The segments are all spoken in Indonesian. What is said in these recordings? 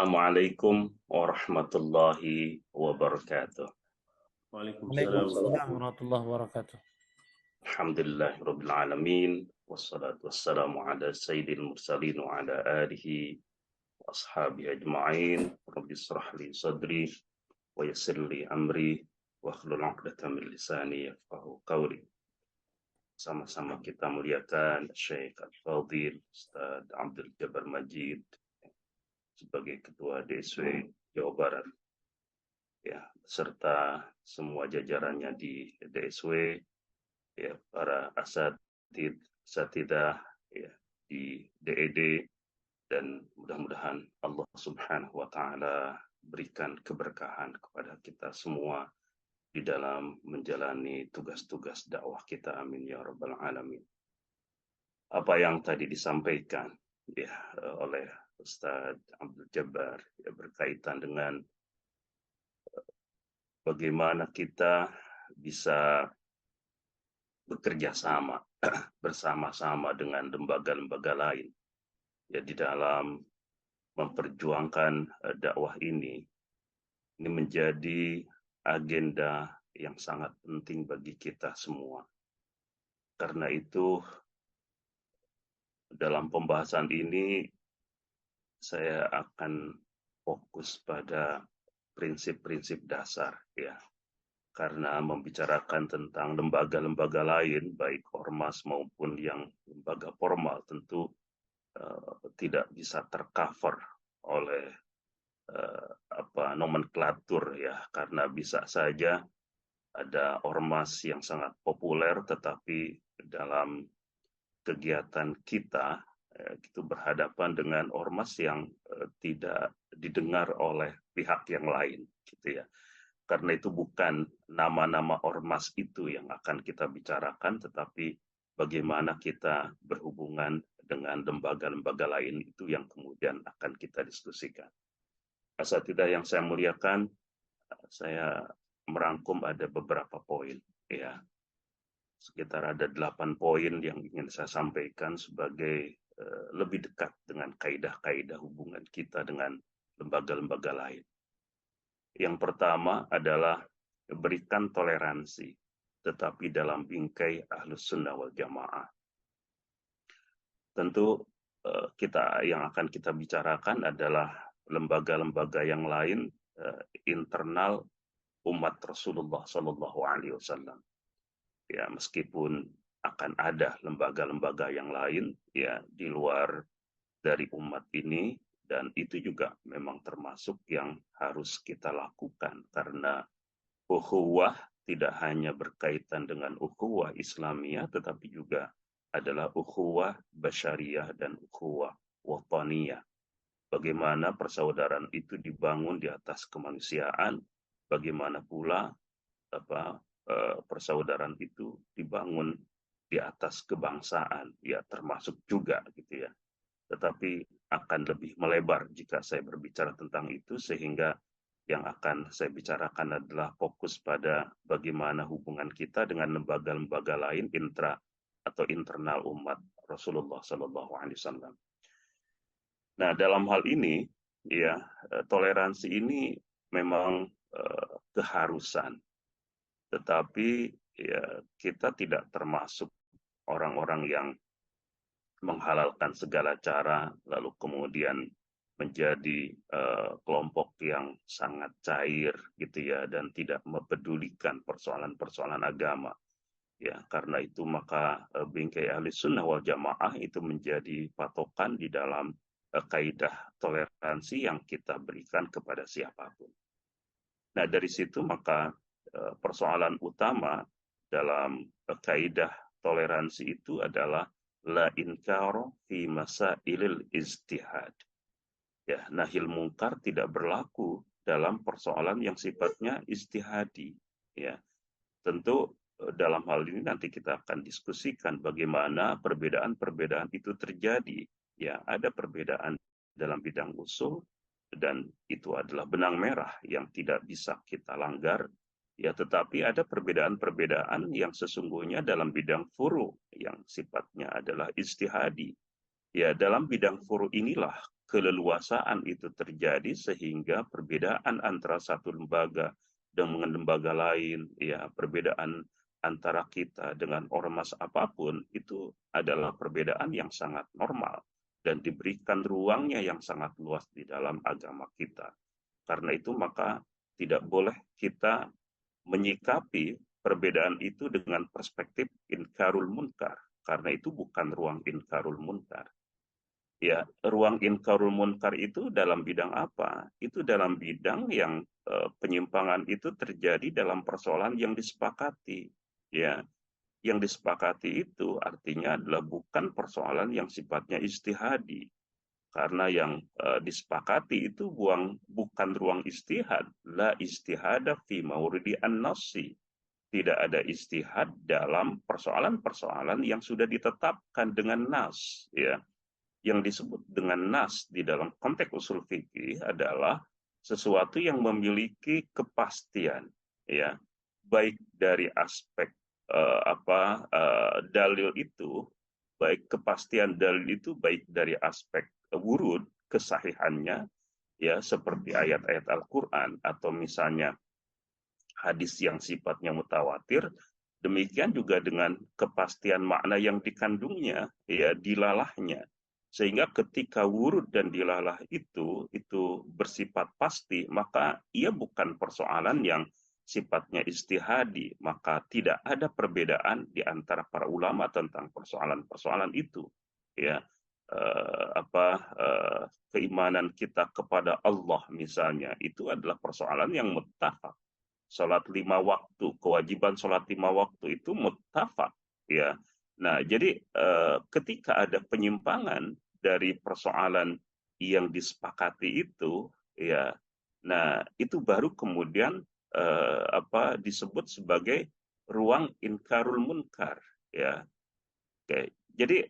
Assalamualaikum warahmatullahi wabarakatuh. Waalaikumsalam Waalaikumsalam warahmatullahi wabarakatuh. Alhamdulillahirabbil alamin wassalatu wassalamu ala sayyidil mursalin wa ala alihi wa ashabihi ajma'in. Rabbi shrah li sadri wa yassir li amri wahlul 'uqdatam min lisani yafqahu qawli. Sama-sama kita muliakan Syekh Al-Fadhil Ustaz Abdul Jabbar Majid sebagai Ketua DSW Jawa Barat, ya, beserta semua jajarannya di DSW, ya, para asatidah, ya, di DED, dan mudah-mudahan Allah Subhanahu wa Ta'ala berikan keberkahan kepada kita semua di dalam menjalani tugas-tugas dakwah kita. Amin ya rabbal alamin. Apa yang tadi disampaikan, ya, oleh Ustaz Abdul Jabbar, ya, berkaitan dengan bagaimana kita bisa bekerja sama bersama-sama dengan lembaga-lembaga lain, ya, di dalam memperjuangkan dakwah ini menjadi agenda yang sangat penting bagi kita semua. Karena itu dalam pembahasan ini saya akan fokus pada prinsip-prinsip dasar, ya, karena membicarakan tentang lembaga-lembaga lain, baik ormas maupun yang lembaga formal, tentu tidak bisa tercover oleh nomenklatur, ya, karena bisa saja ada ormas yang sangat populer tetapi dalam kegiatan kita itu berhadapan dengan ormas yang tidak didengar oleh pihak yang lain, gitu ya. Karena itu bukan nama-nama ormas itu yang akan kita bicarakan, tetapi bagaimana kita berhubungan dengan lembaga-lembaga lain itu yang kemudian akan kita diskusikan. Asatidah yang saya muliakan, saya merangkum ada beberapa poin, ya. Sekitar ada 8 poin yang ingin saya sampaikan sebagai lebih dekat dengan kaidah-kaidah hubungan kita dengan lembaga-lembaga lain. Yang pertama adalah berikan toleransi, tetapi dalam bingkai Ahlus Sunnah wal Jamaah. Tentu kita yang akan kita bicarakan adalah lembaga-lembaga yang lain internal umat Rasulullah Shallallahu Alaihi Wasallam. Ya, meskipun akan ada lembaga-lembaga yang lain, ya, di luar dari umat ini, dan itu juga memang termasuk yang harus kita lakukan, karena ukhuwah tidak hanya berkaitan dengan ukhuwah Islamiyah, tetapi juga adalah ukhuwah basyariyah dan ukhuwah wataniyah. Bagaimana persaudaraan itu dibangun di atas kemanusiaan, bagaimana pula persaudaraan itu dibangun di atas kebangsaan, ya, termasuk juga, gitu ya. Tetapi akan lebih melebar jika saya berbicara tentang itu, sehingga yang akan saya bicarakan adalah fokus pada bagaimana hubungan kita dengan lembaga-lembaga lain intra atau internal umat Rasulullah Sallallahu Alaihi Wasallam. Nah, dalam hal ini, ya, toleransi ini memang keharusan, tetapi, ya, kita tidak termasuk orang-orang yang menghalalkan segala cara lalu kemudian menjadi kelompok yang sangat cair, gitu ya, dan tidak mempedulikan persoalan-persoalan agama, ya. Karena itu maka bingkai Ahlus Sunnah wal Jamaah itu menjadi patokan di dalam kaidah toleransi yang kita berikan kepada siapapun. Nah, dari situ maka persoalan utama dalam kaidah toleransi itu adalah la inkaro fi masailil ijtihad. Ya, nahil mungkar tidak berlaku dalam persoalan yang sifatnya ijtihadi, ya. Tentu dalam hal ini nanti kita akan diskusikan bagaimana perbedaan-perbedaan itu terjadi. Ya, ada perbedaan dalam bidang usul, dan itu adalah benang merah yang tidak bisa kita langgar. Ya, tetapi ada perbedaan-perbedaan yang sesungguhnya dalam bidang furu yang sifatnya adalah ijtihadi. Ya, dalam bidang furu inilah keleluasaan itu terjadi sehingga perbedaan antara satu lembaga dengan lembaga lain, ya perbedaan antara kita dengan ormas apapun itu adalah perbedaan yang sangat normal dan diberikan ruangnya yang sangat luas di dalam agama kita. Karena itu maka tidak boleh kita menyikapi perbedaan itu dengan perspektif inkarul munkar, karena itu bukan ruang inkarul munkar. Ya, ruang inkarul munkar itu dalam bidang apa? Itu dalam bidang yang penyimpangan itu terjadi dalam persoalan yang disepakati. Ya, yang disepakati itu artinya adalah bukan persoalan yang sifatnya ijtihadi. Karena yang disepakati itu bukan ruang ijtihad. La ijtihada fi mauridi an-nassi. Tidak ada ijtihad dalam persoalan-persoalan yang sudah ditetapkan dengan nas. Ya. Yang disebut dengan nas di dalam konteks usul fikih adalah sesuatu yang memiliki kepastian, ya, baik dari aspek dalil itu, baik kepastian dalil itu baik dari aspek wurud kesahihannya, ya seperti ayat-ayat Al-Quran atau misalnya hadis yang sifatnya mutawatir, demikian juga dengan kepastian makna yang dikandungnya, ya dilalahnya. Sehingga ketika wurud dan dilalah itu bersifat pasti, maka ia bukan persoalan yang sifatnya istihadi, maka tidak ada perbedaan di antara para ulama tentang persoalan-persoalan itu. Ya, keimanan kita kepada Allah misalnya itu adalah persoalan yang muttafaq. Salat 5 waktu, kewajiban salat 5 waktu itu muttafaq, ya. Nah, jadi ketika ada penyimpangan dari persoalan yang disepakati itu, ya, nah itu baru kemudian disebut sebagai ruang inkarul munkar, ya. Oke, jadi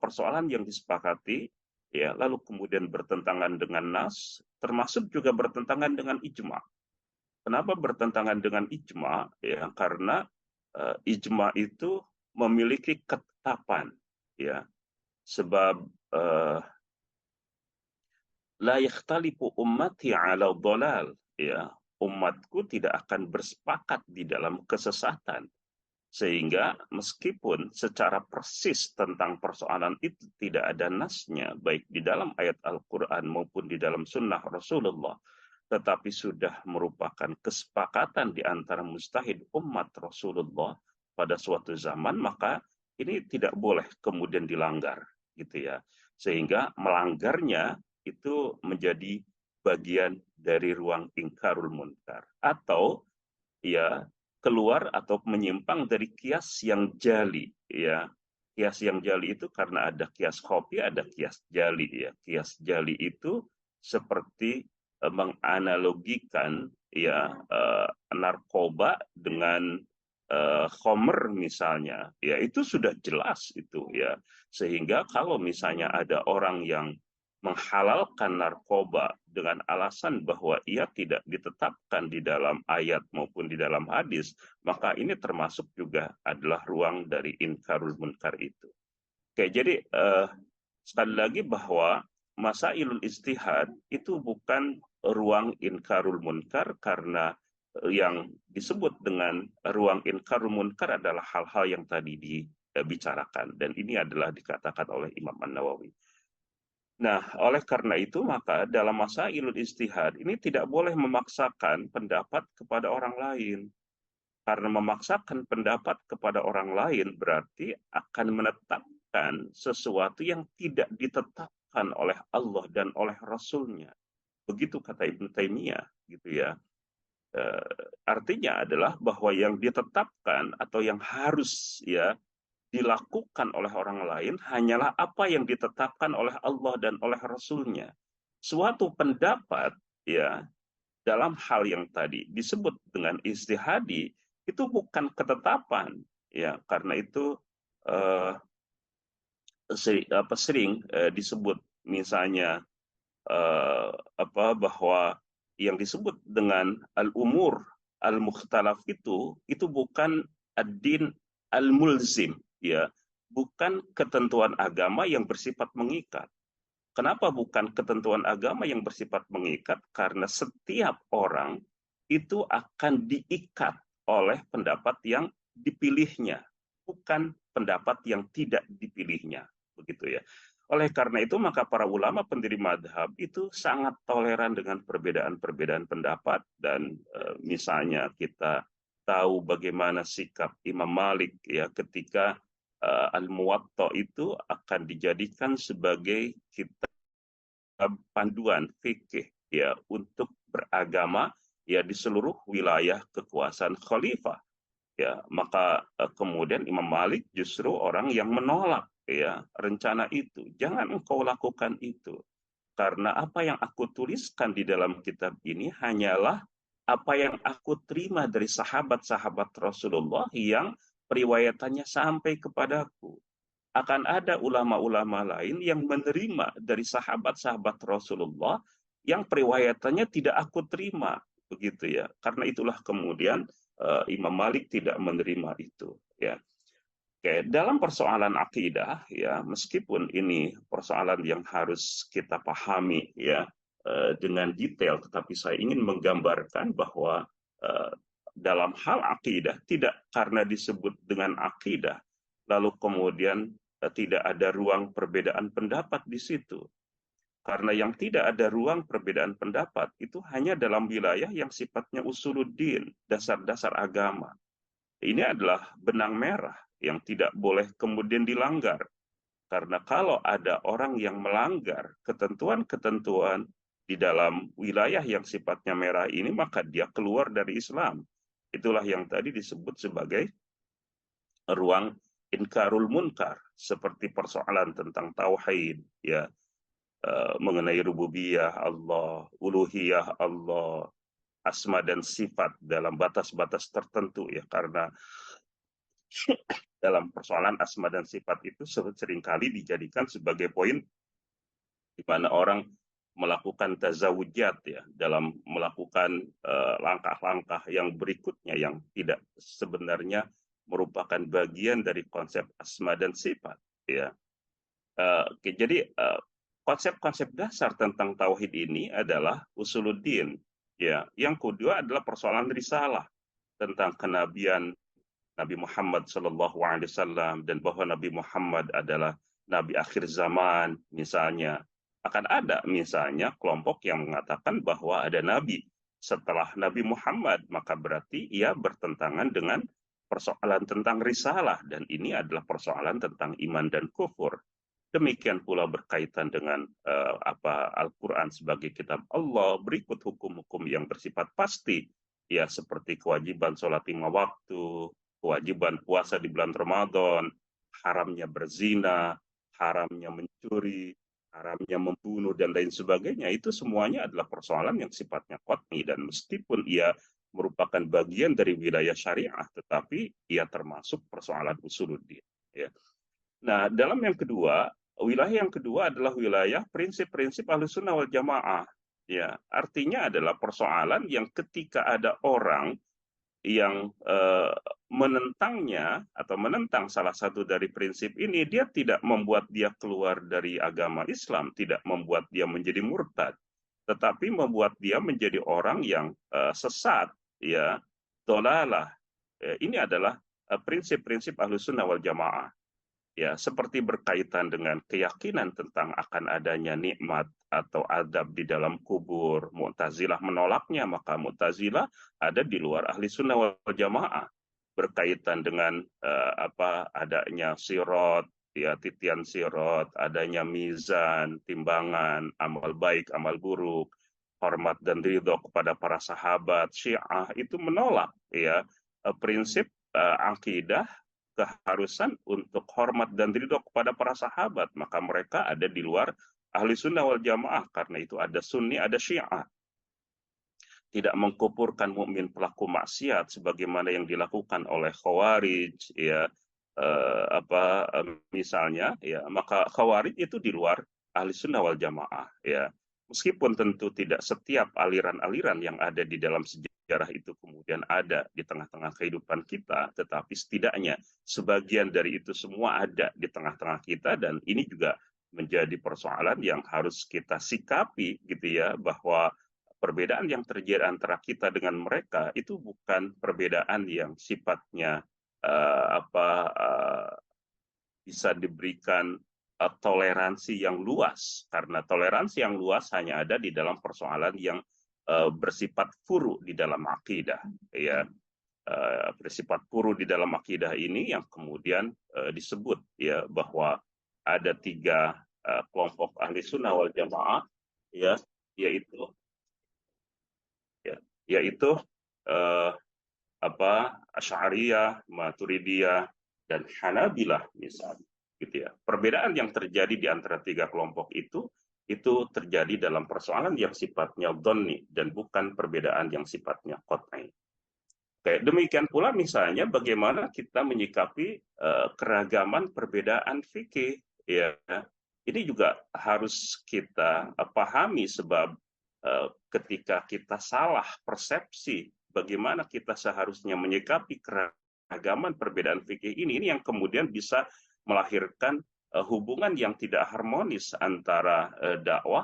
persoalan yang disepakati, ya, lalu kemudian bertentangan dengan nas, termasuk juga bertentangan dengan ijma. Kenapa bertentangan dengan ijma? Ya, karena ijma itu memiliki ketetapan, ya. Sebab la yakhtalifu ummati ala dhalal, ya. Umatku tidak akan bersepakat di dalam kesesatan. Sehingga meskipun secara persis tentang persoalan itu tidak ada nasnya, baik di dalam ayat Al-Quran maupun di dalam sunnah Rasulullah, tetapi sudah merupakan kesepakatan di antara mujtahid umat Rasulullah pada suatu zaman, maka ini tidak boleh kemudian dilanggar, gitu ya. Sehingga melanggarnya itu menjadi bagian dari ruang ingkarul munkar, atau ya keluar atau menyimpang dari kias yang jali, ya. Kias yang jali itu karena ada kias khofi, ada kias jali, ya. Kias jali itu seperti menganalogikan, ya, narkoba dengan khomer misalnya, ya itu sudah jelas itu, ya. Sehingga kalau misalnya ada orang yang menghalalkan narkoba dengan alasan bahwa ia tidak ditetapkan di dalam ayat maupun di dalam hadis, maka ini termasuk juga adalah ruang dari inkarul munkar itu. Oke, jadi sekali lagi bahwa masailul ijtihad itu bukan ruang inkarul munkar, karena yang disebut dengan ruang inkarul munkar adalah hal-hal yang tadi dibicarakan, dan ini adalah dikatakan oleh Imam An-Nawawi. Nah, oleh karena itu maka dalam masailul ijtihad ini tidak boleh memaksakan pendapat kepada orang lain. Karena memaksakan pendapat kepada orang lain berarti akan menetapkan sesuatu yang tidak ditetapkan oleh Allah dan oleh Rasul-Nya. Begitu kata Ibnu Taimiyah, gitu ya. Artinya adalah bahwa yang ditetapkan atau yang harus, ya, dilakukan oleh orang lain hanyalah apa yang ditetapkan oleh Allah dan oleh Rasul-Nya. Suatu pendapat, ya, dalam hal yang tadi disebut dengan ijtihadi itu bukan ketetapan, ya, karena itu sering disebut misalnya bahwa yang disebut dengan al-umur al-mukhtalaf itu bukan ad-din al-mulzim, ya, bukan ketentuan agama yang bersifat mengikat. Kenapa bukan ketentuan agama yang bersifat mengikat? Karena setiap orang itu akan diikat oleh pendapat yang dipilihnya, bukan pendapat yang tidak dipilihnya. Begitu ya. Oleh karena itu, maka para ulama pendiri madhab itu sangat toleran dengan perbedaan-perbedaan pendapat. Dan misalnya kita tahu bagaimana sikap Imam Malik ya ketika Al-Muwatta itu akan dijadikan sebagai kitab panduan fikih ya untuk beragama ya di seluruh wilayah kekuasaan khalifah. Ya, maka kemudian Imam Malik justru orang yang menolak ya rencana itu. Jangan engkau lakukan itu. Karena apa yang aku tuliskan di dalam kitab ini hanyalah apa yang aku terima dari sahabat-sahabat Rasulullah yang periwayatannya sampai kepadaku. Akan ada ulama-ulama lain yang menerima dari sahabat-sahabat Rasulullah yang periwayatannya tidak aku terima, begitu ya. Karena itulah kemudian Imam Malik tidak menerima itu, ya. Oke, dalam persoalan akidah, ya, meskipun ini persoalan yang harus kita pahami, ya, dengan detail, tetapi saya ingin menggambarkan bahwa dalam hal akidah tidak karena disebut dengan akidah, lalu kemudian tidak ada ruang perbedaan pendapat di situ. Karena yang tidak ada ruang perbedaan pendapat itu hanya dalam wilayah yang sifatnya usuluddin, dasar-dasar agama. Ini adalah benang merah yang tidak boleh kemudian dilanggar. Karena kalau ada orang yang melanggar ketentuan-ketentuan di dalam wilayah yang sifatnya merah ini, maka dia keluar dari Islam. Itulah yang tadi disebut sebagai ruang inkarul munkar, seperti persoalan tentang tauhid, ya, mengenai rububiyah Allah, uluhiyah Allah, asma dan sifat dalam batas-batas tertentu, ya, karena dalam persoalan asma dan sifat itu seringkali dijadikan sebagai poin di mana orang melakukan tazawujat ya dalam melakukan langkah-langkah yang berikutnya yang tidak sebenarnya merupakan bagian dari konsep asma dan sifat ya. Jadi konsep-konsep dasar tentang tauhid ini adalah usuluddin ya. Yang kedua adalah persoalan risalah tentang kenabian Nabi Muhammad SAW dan bahwa Nabi Muhammad adalah Nabi akhir zaman misalnya. Akan ada misalnya kelompok yang mengatakan bahwa ada Nabi setelah Nabi Muhammad, maka berarti ia bertentangan dengan persoalan tentang risalah, dan ini adalah persoalan tentang iman dan kufur. Demikian pula berkaitan dengan Al-Quran sebagai kitab Allah, berikut hukum-hukum yang bersifat pasti, ya seperti kewajiban sholat 5 waktu, kewajiban puasa di bulan Ramadan, haramnya berzina, haramnya mencuri, haramnya membunuh, dan lain sebagainya. Itu semuanya adalah persoalan yang sifatnya qat'i, dan meskipun ia merupakan bagian dari wilayah syariah, tetapi ia termasuk persoalan usuluddin. Ya. Nah, dalam yang kedua, wilayah yang kedua adalah wilayah prinsip-prinsip Ahlussunnah wal Jamaah. Ya, artinya adalah persoalan yang ketika ada orang yang menentangnya atau menentang salah satu dari prinsip ini, dia tidak membuat dia keluar dari agama Islam, tidak membuat dia menjadi murtad, tetapi membuat dia menjadi orang yang sesat, ya, dolalah. Ini adalah prinsip-prinsip Ahlussunnah wal Jamaah. Ya, seperti berkaitan dengan keyakinan tentang akan adanya nikmat atau adab di dalam kubur. Mu'tazilah menolaknya, maka Mu'tazilah ada di luar ahli sunnah wal jamaah. Berkaitan dengan adanya sirot, ya, titian sirot, adanya mizan, timbangan, amal baik, amal buruk, hormat dan ridho kepada para sahabat. Syiah itu menolak ya prinsip akidah keharusan untuk hormat dan ridho kepada para sahabat, maka mereka ada di luar ahli sunnah wal jamaah. Karena itu ada sunni, ada syiah. Tidak mengkufurkan mukmin pelaku maksiat sebagaimana yang dilakukan oleh khawarij, ya, misalnya, ya, maka khawarij itu di luar ahli sunnah wal jamaah, ya. Meskipun tentu tidak setiap aliran-aliran yang ada di dalam sejarah itu kemudian ada di tengah-tengah kehidupan kita, tetapi setidaknya sebagian dari itu semua ada di tengah-tengah kita, dan ini juga menjadi persoalan yang harus kita sikapi gitu ya, bahwa perbedaan yang terjadi antara kita dengan mereka itu bukan perbedaan yang sifatnya bisa diberikan toleransi yang luas, karena toleransi yang luas hanya ada di dalam persoalan yang bersifat furu di dalam akidah ya. Bersifat furu di dalam akidah ini yang kemudian disebut ya bahwa ada 3 kelompok ahli sunnah wal jamaah ya, yaitu eh, Asy'ariyah, Maturidiyah, dan Hanabilah misalnya, gitu ya. Perbedaan yang terjadi di antara 3 kelompok itu terjadi dalam persoalan yang sifatnya dhonni dan bukan perbedaan yang sifatnya qat'i. Kayak demikian pula misalnya bagaimana kita menyikapi keragaman perbedaan fikih ya. Ini juga harus kita pahami sebab ketika kita salah persepsi bagaimana kita seharusnya menyikapi keragaman perbedaan fikih ini yang kemudian bisa melahirkan hubungan yang tidak harmonis antara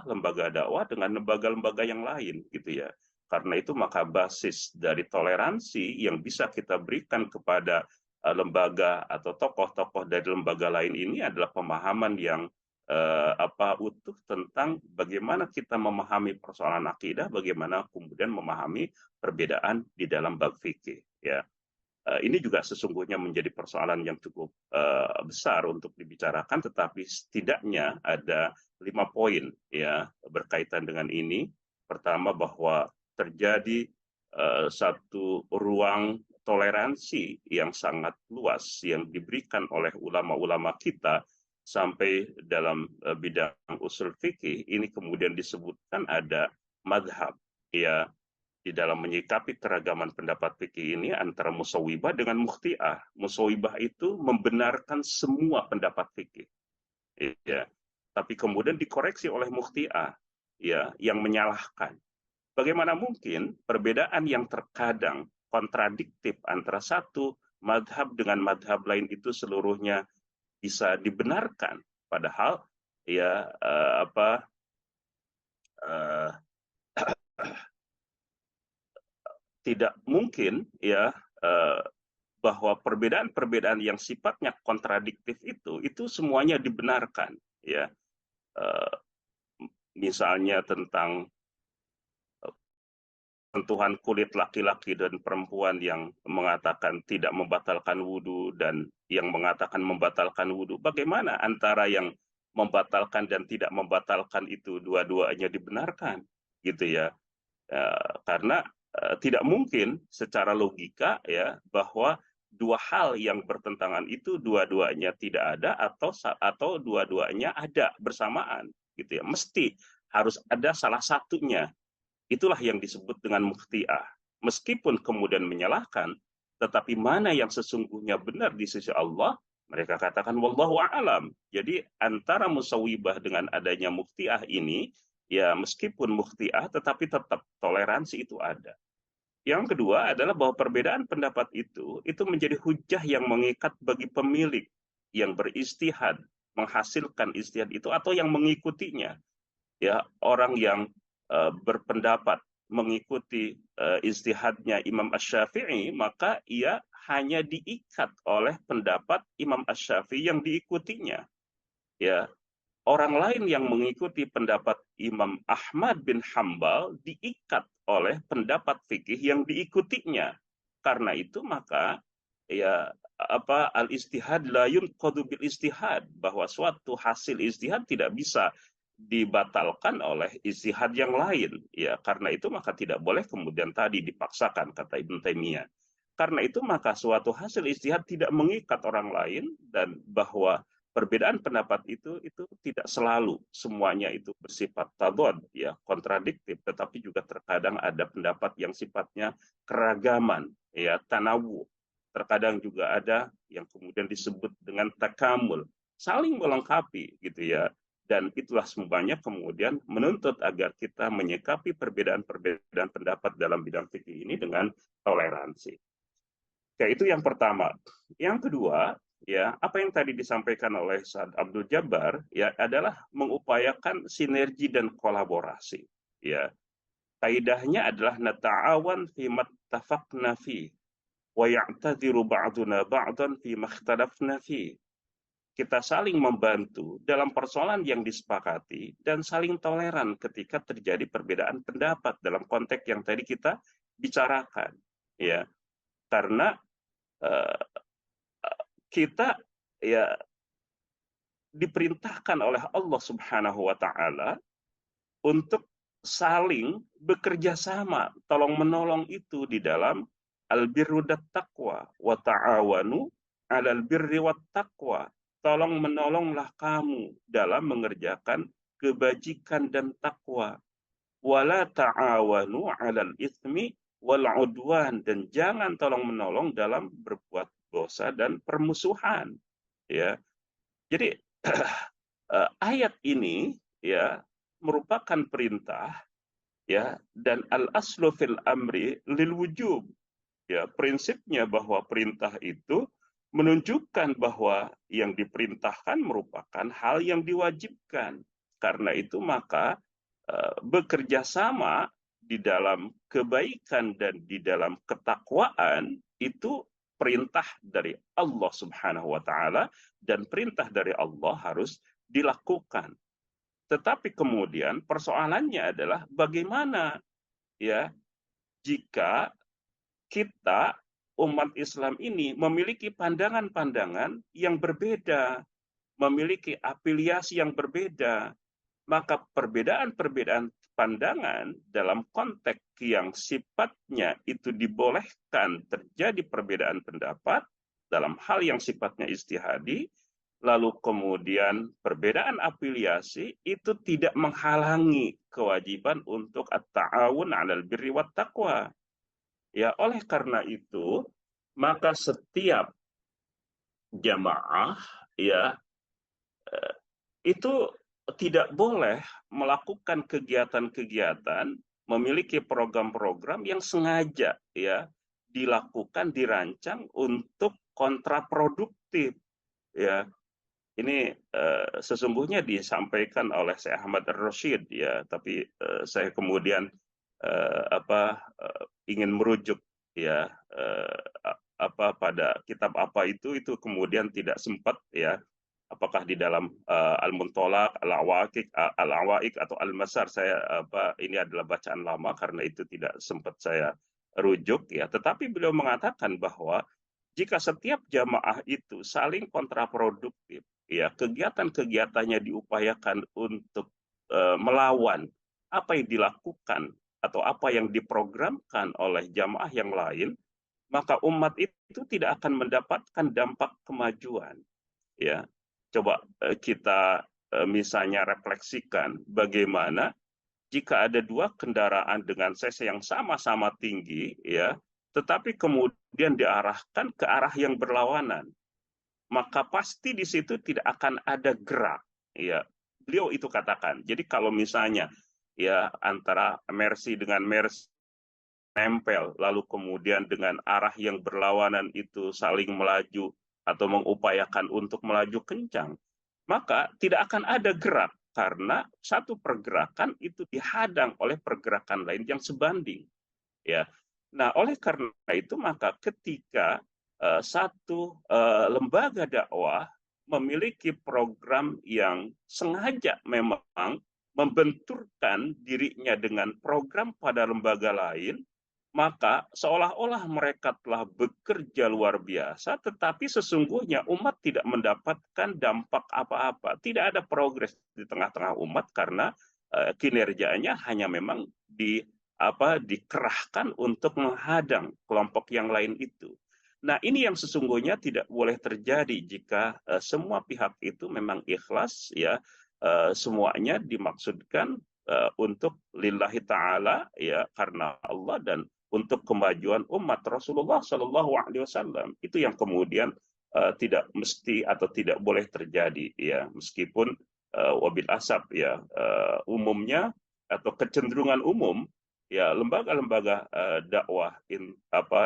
lembaga dakwah dengan lembaga-lembaga yang lain gitu ya. Karena itu maka basis dari toleransi yang bisa kita berikan kepada lembaga atau tokoh-tokoh dari lembaga lain ini adalah pemahaman yang utuh tentang bagaimana kita memahami persoalan akidah, bagaimana kemudian memahami perbedaan di dalam bab fikih ya. Ini juga sesungguhnya menjadi persoalan yang cukup besar untuk dibicarakan, tetapi setidaknya ada 5 poin ya berkaitan dengan ini. Pertama, bahwa terjadi satu ruang toleransi yang sangat luas yang diberikan oleh ulama-ulama kita sampai dalam bidang usul fikih. Ini kemudian disebutkan ada madhab ya di dalam menyikapi keragaman pendapat fikih ini antara musawwibah dengan mukhti'ah. Musawwibah itu membenarkan semua pendapat fikih ya, tapi kemudian dikoreksi oleh mukhti'ah ya yang menyalahkan. Bagaimana mungkin perbedaan yang terkadang kontradiktif antara satu madhab dengan madhab lain itu seluruhnya bisa dibenarkan, padahal ya tidak mungkin ya bahwa perbedaan-perbedaan yang sifatnya kontradiktif itu semuanya dibenarkan ya. Misalnya tentang sentuhan kulit laki-laki dan perempuan yang mengatakan tidak membatalkan wudhu dan yang mengatakan membatalkan wudhu. Bagaimana antara yang membatalkan dan tidak membatalkan itu dua-duanya dibenarkan gitu ya. Karena tidak mungkin secara logika ya bahwa 2 hal yang bertentangan itu dua-duanya tidak ada atau dua-duanya ada bersamaan gitu ya. Mesti harus ada salah satunya. Itulah yang disebut dengan mukhti'ah. Meskipun kemudian menyalahkan, tetapi mana yang sesungguhnya benar di sisi Allah, mereka katakan wallahu a'lam. Jadi antara musawwibah dengan adanya mukhti'ah ini, ya meskipun mukhti'ah tetapi tetap toleransi itu ada. Yang kedua adalah bahwa perbedaan pendapat itu menjadi hujah yang mengikat bagi pemilik yang beristihad, menghasilkan istihad itu atau yang mengikutinya. Ya, orang yang berpendapat mengikuti istihadnya Imam Asy-Syafi'i, maka ia hanya diikat oleh pendapat Imam Asy-Syafi'i yang diikutinya. Ya, orang lain yang mengikuti pendapat Imam Ahmad bin Hambal diikat oleh pendapat fikih yang diikutinya. Karena itu maka ya al-istihad la yunqadu bil istihad, bahwa suatu hasil istihad tidak bisa dibatalkan oleh istihad yang lain ya. Karena itu maka tidak boleh kemudian tadi dipaksakan, kata Ibnu Taimiyah. Karena itu maka suatu hasil istihad tidak mengikat orang lain, dan bahwa perbedaan pendapat itu tidak selalu semuanya itu bersifat tadad ya, kontradiktif, tetapi juga terkadang ada pendapat yang sifatnya keragaman ya, tanawu. Terkadang juga ada yang kemudian disebut dengan takamul, saling melengkapi gitu ya. Dan itulah semuanya kemudian menuntut agar kita menyikapi perbedaan-perbedaan pendapat dalam bidang fikih ini dengan toleransi. Ya, itu yang pertama. Yang kedua, ya apa yang tadi disampaikan oleh Saad Abdul Jabbar ya adalah mengupayakan sinergi dan kolaborasi. Ya, kaidahnya adalah nata'awan fi mattafaqna fi wa ya'tadhiru ba'duna ba'dan fi makhtalafna fi. Kita saling membantu dalam persoalan yang disepakati dan saling toleran ketika terjadi perbedaan pendapat dalam konteks yang tadi kita bicarakan. Ya, karena uh, kita ya diperintahkan oleh Allah Subhanahu wa taala untuk saling bekerja sama, tolong menolong itu di dalam albirru dat taqwa wa ta'awanu 'alal birri wat taqwa. Tolong menolonglah kamu dalam mengerjakan kebajikan dan takwa. Wala ta'awanu 'alal itsmi wal 'udwan, dan jangan tolong menolong dalam berbuat dosa dan permusuhan. Ya. Jadi ayat ini ya merupakan perintah ya, dan al aslu fil amri lil wujub. Ya, prinsipnya bahwa perintah itu menunjukkan bahwa yang diperintahkan merupakan hal yang diwajibkan. Karena itu maka bekerja sama di dalam kebaikan dan di dalam ketakwaan itu perintah dari Allah Subhanahu wa taala, dan perintah dari Allah harus dilakukan. Tetapi kemudian persoalannya adalah bagaimana ya jika kita umat Islam ini memiliki pandangan-pandangan yang berbeda, memiliki afiliasi yang berbeda, maka perbedaan-perbedaan pandangan dalam konteks yang sifatnya itu dibolehkan terjadi perbedaan pendapat dalam hal yang sifatnya ijtihadi, lalu kemudian perbedaan afiliasi itu tidak menghalangi kewajiban untuk at-ta'awun 'alal birri wat taqwa. Ya, oleh karena itu, maka setiap jamaah ya itu tidak boleh melakukan kegiatan-kegiatan, memiliki program-program yang sengaja ya dilakukan, dirancang untuk kontraproduktif. Ya, ini sesungguhnya disampaikan oleh Syekh Ahmad Ar-Rasyid ya, tapi saya kemudian ingin merujuk ya pada kitab apa itu kemudian tidak sempat ya, apakah di dalam Al-Muntolaq, Al-Awaik atau Al-Masar. Saya ini adalah bacaan lama karena itu tidak sempat saya rujuk ya, tetapi beliau mengatakan bahwa jika setiap jamaah itu saling kontraproduktif ya, kegiatan-kegiatannya diupayakan untuk melawan apa yang dilakukan atau apa yang diprogramkan oleh jamaah yang lain, maka umat itu tidak akan mendapatkan dampak kemajuan. Ya, coba kita misalnya refleksikan bagaimana jika ada dua kendaraan dengan cc yang sama-sama tinggi, ya, tetapi kemudian diarahkan ke arah yang berlawanan, maka pasti di situ tidak akan ada gerak. Ya, beliau itu katakan. Jadi kalau misalnya ya antara Mercy dengan Mercy nempel, lalu kemudian dengan arah yang berlawanan itu saling melaju atau mengupayakan untuk melaju kencang, maka tidak akan ada gerak karena satu pergerakan itu dihadang oleh pergerakan lain yang sebanding. Ya, nah oleh karena itu maka ketika satu lembaga dakwah memiliki program yang sengaja memang membenturkan dirinya dengan program pada lembaga lain, maka seolah-olah mereka telah bekerja luar biasa, tetapi sesungguhnya umat tidak mendapatkan dampak apa-apa. Tidak ada progres di tengah-tengah umat karena kinerjanya hanya memang dikerahkan untuk menghadang kelompok yang lain itu. Nah, ini yang sesungguhnya tidak boleh terjadi jika semua pihak itu memang ikhlas ya, semuanya dimaksudkan untuk lillahi ta'ala ya, karena Allah dan untuk kemajuan umat Rasulullah Shallallahu Alaihi Wasallam. Itu yang kemudian tidak mesti atau tidak boleh terjadi ya, meskipun wabil asab ya umumnya atau kecenderungan umum ya lembaga-lembaga dakwah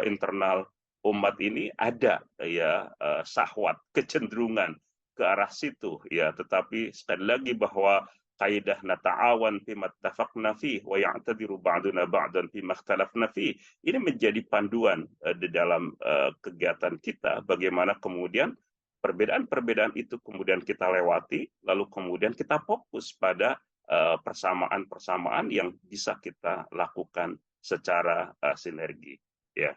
internal umat ini ada ya syahwat, kecenderungan ke arah situ ya, tetapi sekali lagi bahwa kaidah nata'awan fima ittafaqna fi wa ya'tadiru ba'duna ba'dan fima ikhtalafna fi ini menjadi panduan di dalam kegiatan kita, bagaimana kemudian perbedaan-perbedaan itu kemudian kita lewati, lalu kemudian kita fokus pada persamaan-persamaan yang bisa kita lakukan secara sinergi ya.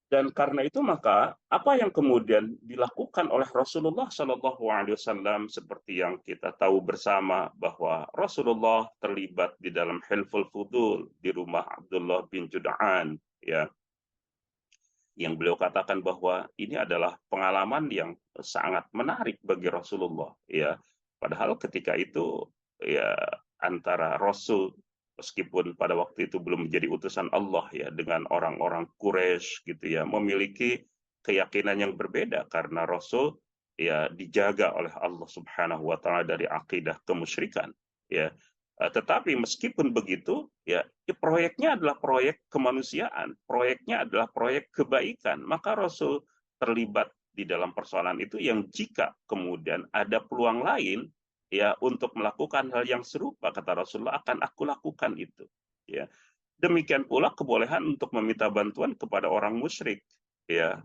Dan karena itu maka apa yang kemudian dilakukan oleh Rasulullah Shallallahu Alaihi Wasallam seperti yang kita tahu bersama bahwa Rasulullah terlibat di dalam Hilful Fudul di rumah Abdullah bin Jud'an ya, yang beliau katakan bahwa ini adalah pengalaman yang sangat menarik bagi Rasulullah ya, padahal ketika itu ya antara Rasul meskipun pada waktu itu belum menjadi utusan Allah ya, dengan orang-orang Quraisy gitu ya, memiliki keyakinan yang berbeda karena Rasul ya dijaga oleh Allah Subhanahu wa taala dari akidah kemusyrikan ya. Tetapi meskipun begitu ya, proyeknya adalah proyek kemanusiaan, proyeknya adalah proyek kebaikan, maka Rasul terlibat di dalam persoalan itu yang jika kemudian ada peluang lain ya untuk melakukan hal yang serupa, kata Rasulullah, akan aku lakukan itu ya. Demikian pula kebolehan untuk meminta bantuan kepada orang musyrik ya,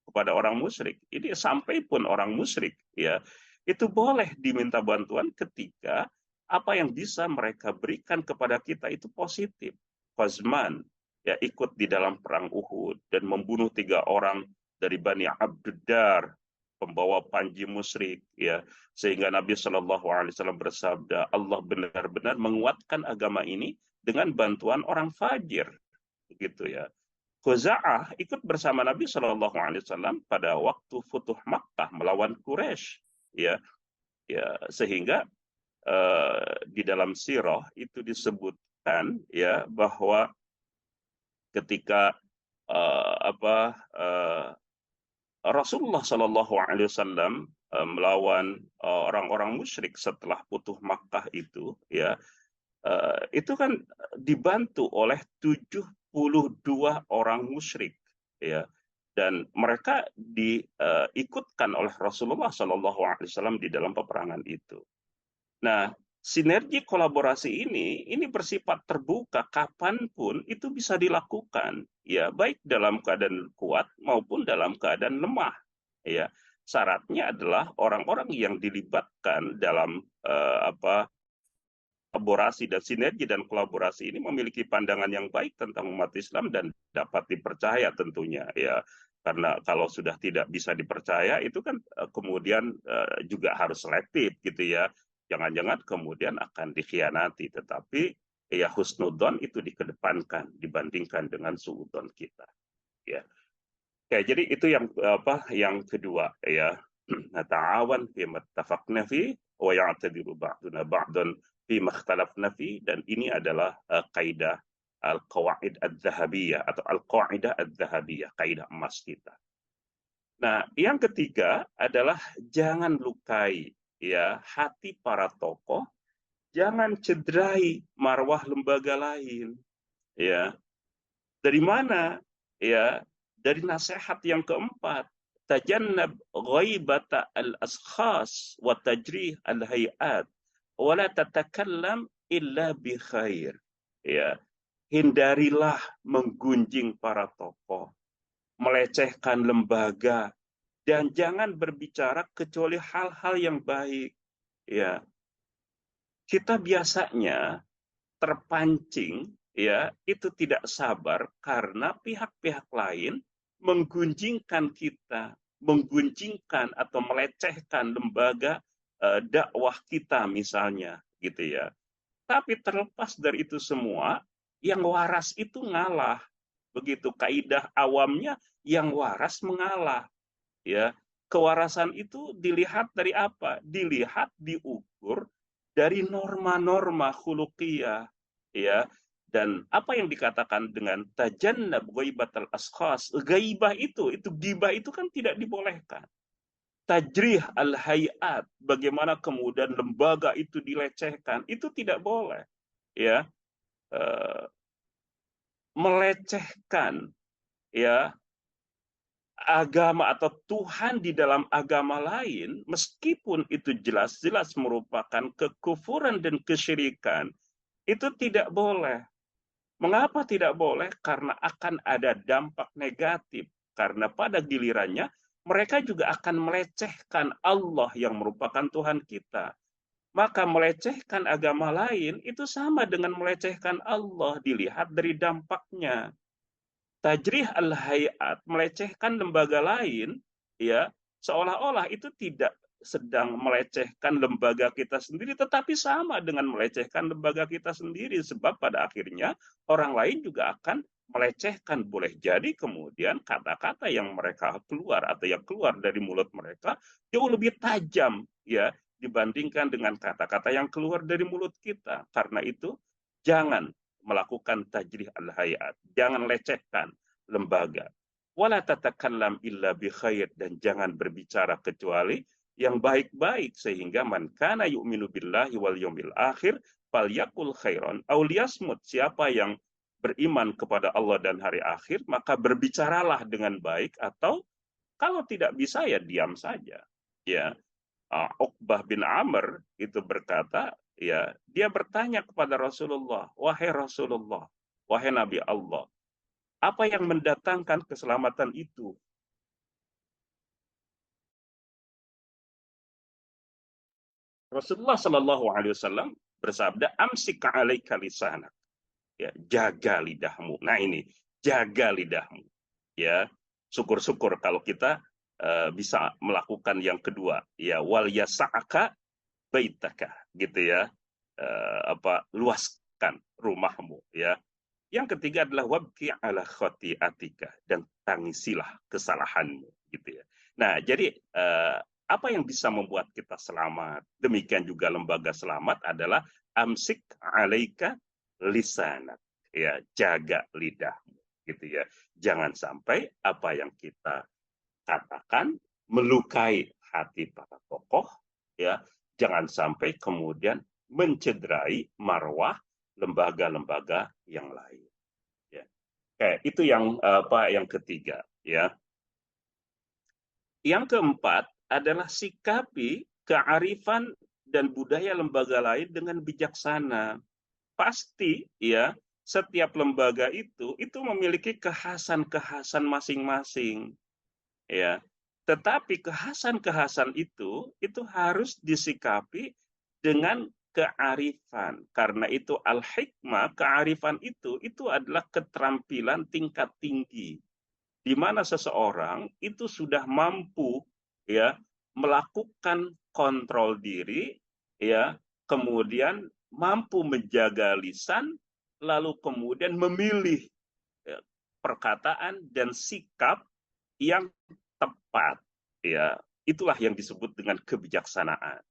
kepada orang musyrik ini, sampai pun orang musyrik ya itu boleh diminta bantuan ketika apa yang bisa mereka berikan kepada kita itu positif. Qazman ya ikut di dalam perang Uhud dan membunuh 3 orang dari Bani Abduddar, pembawa panji musyrik ya, sehingga Nabi Shallallahu Alaihi Wasallam bersabda, Allah benar-benar menguatkan agama ini dengan bantuan orang fajir, begitu ya. Khuza'ah ikut bersama Nabi Shallallahu Alaihi Wasallam pada waktu Futuh Makkah melawan Quraisy, ya, ya, sehingga di dalam sirah itu disebutkan ya bahwa ketika Rasulullah Shallallahu Alaihi Wasallam melawan orang-orang musyrik setelah Futuh Makkah itu ya, itu kan dibantu oleh 72 orang musyrik ya, dan mereka diikutkan oleh Rasulullah Shallallahu Alaihi Wasallam di dalam peperangan itu. Nah, sinergi kolaborasi ini bersifat terbuka, kapanpun itu bisa dilakukan ya, baik dalam keadaan kuat maupun dalam keadaan lemah ya. Syaratnya adalah orang-orang yang dilibatkan dalam kolaborasi dan sinergi dan kolaborasi ini memiliki pandangan yang baik tentang umat Islam dan dapat dipercaya tentunya ya, karena kalau sudah tidak bisa dipercaya itu kan kemudian juga harus selektif gitu ya, jangan-jangan kemudian akan dikhianati, tetapi ya husnudzon itu dikedepankan dibandingkan dengan suudzon kita ya. Ya, jadi itu yang kedua ya. Nata'awan fi mattafaqna fi wa ya'tadiru ba'duna ba'dan fi makhtalafna fi, dan ini adalah kaidah al-qawaid adz-dzahabiyah atau al-qaidah adz-dzahabiyah, kaidah emas kita. Nah, yang ketiga adalah jangan lukai ya hati para tokoh, jangan cederai marwah lembaga lain ya. Dari mana ya? Dari nasihat yang keempat, tajannab ghaibata al-askhas wa tajrih al-hayat wa la tatakallam illa bi khair ya. Hindarilah menggunjing para tokoh, melecehkan lembaga, dan jangan berbicara kecuali hal-hal yang baik ya. Kita biasanya terpancing ya, itu tidak sabar karena pihak-pihak lain menggunjingkan kita, menggunjingkan atau melecehkan lembaga dakwah kita misalnya gitu ya. Tapi terlepas dari itu semua, yang waras itu ngalah. Begitu kaidah awamnya, yang waras mengalah ya. Kewarasan itu dilihat dari apa? Dilihat, diukur dari norma-norma khuluqiyah ya. Dan apa yang dikatakan dengan tajannab ghaibatal askhas, ghaibah itu ghibah itu kan tidak dibolehkan. Tajrih al-hayat, bagaimana kemudian lembaga itu dilecehkan, itu tidak boleh ya. Melecehkan ya agama atau Tuhan di dalam agama lain, meskipun itu jelas-jelas merupakan kekufuran dan kesyirikan, itu tidak boleh. Mengapa tidak boleh? Karena akan ada dampak negatif. Karena pada gilirannya, mereka juga akan melecehkan Allah yang merupakan Tuhan kita. Maka melecehkan agama lain itu sama dengan melecehkan Allah, dilihat dari dampaknya. Tajrih al-hayat, melecehkan lembaga lain, ya, seolah-olah itu tidak sedang melecehkan lembaga kita sendiri, tetapi sama dengan melecehkan lembaga kita sendiri, sebab pada akhirnya orang lain juga akan melecehkan. Boleh jadi kemudian kata-kata yang mereka keluar atau yang keluar dari mulut mereka jauh lebih tajam, ya, dibandingkan dengan kata-kata yang keluar dari mulut kita. Karena itu jangan melakukan tajrih al-hayat, jangan lecehkan lembaga. Wala tatakallam illa bi khair, dan jangan berbicara kecuali yang baik-baik, sehingga man kana yu'minu billahi wal yaumil akhir falyakul khairan aw liyasmut. Siapa yang beriman kepada Allah dan hari akhir, maka berbicaralah dengan baik, atau kalau tidak bisa ya diam saja. Ya, Uqbah bin Amr itu berkata, ya, dia bertanya kepada Rasulullah, wahai Rasulullah, wahai Nabi Allah, apa yang mendatangkan keselamatan itu? Rasulullah Shallallahu Alaihi Wasallam bersabda, amsik alaika lisanak, ya, jaga lidahmu. Nah ini, jaga lidahmu. Ya, syukur-syukur kalau kita bisa melakukan yang kedua, ya, wal yasa'aka baitaka, gitu ya, luaskan rumahmu, ya. Yang ketiga adalah wabki ala khati'atika, dan tangisilah kesalahanmu, gitu ya. Nah, jadi apa yang bisa membuat kita selamat, demikian juga lembaga selamat, adalah amsik alaika lisanak, ya, jaga lidahmu, gitu ya. Jangan sampai apa yang kita katakan melukai hati para tokoh, ya. Jangan sampai kemudian mencederai marwah lembaga-lembaga yang lain. Ya. Itu yang ketiga, ya. Yang keempat adalah sikapi kearifan dan budaya lembaga lain dengan bijaksana. Pasti, ya, setiap lembaga itu memiliki kekhasan-kekhasan masing-masing, ya. Tetapi kekhasan-kekhasan itu harus disikapi dengan kearifan. Karena itu al-hikmah, kearifan itu adalah keterampilan tingkat tinggi, di mana seseorang itu sudah mampu, ya, melakukan kontrol diri, ya, kemudian mampu menjaga lisan, lalu kemudian memilih, ya, perkataan dan sikap yang tepat, ya. Itulah yang disebut dengan kebijaksanaan.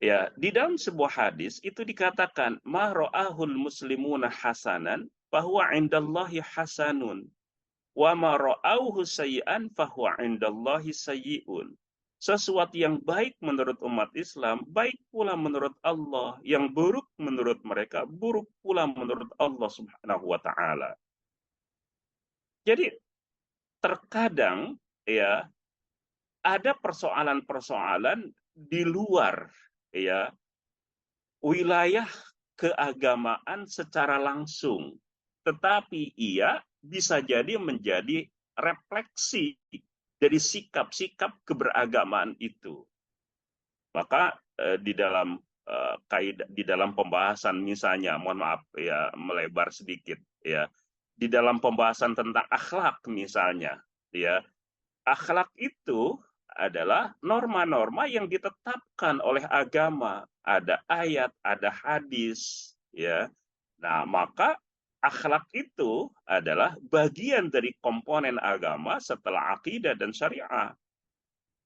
Ya, di dalam sebuah hadis itu dikatakan, ma ra'ahul muslimuna hasanan fahuwa indallahi hasanun, wa ma ra'auhu sayyi'an fahuwa indallahi sayyi'un. Sesuatu yang baik menurut umat Islam, baik pula menurut Allah. Yang buruk menurut mereka, buruk pula menurut Allah Subhanahu wa taala. Jadi terkadang, ya, ada persoalan-persoalan di luar, ya, wilayah keagamaan secara langsung, tetapi ia bisa jadi menjadi refleksi dari sikap-sikap keberagamaan itu. Maka di dalam pembahasan, misalnya, mohon maaf ya melebar sedikit, ya, di dalam pembahasan tentang akhlak misalnya, ya, akhlak itu adalah norma-norma yang ditetapkan oleh agama, ada ayat, ada hadis, ya. Nah, maka akhlak itu adalah bagian dari komponen agama setelah akidah dan syariah.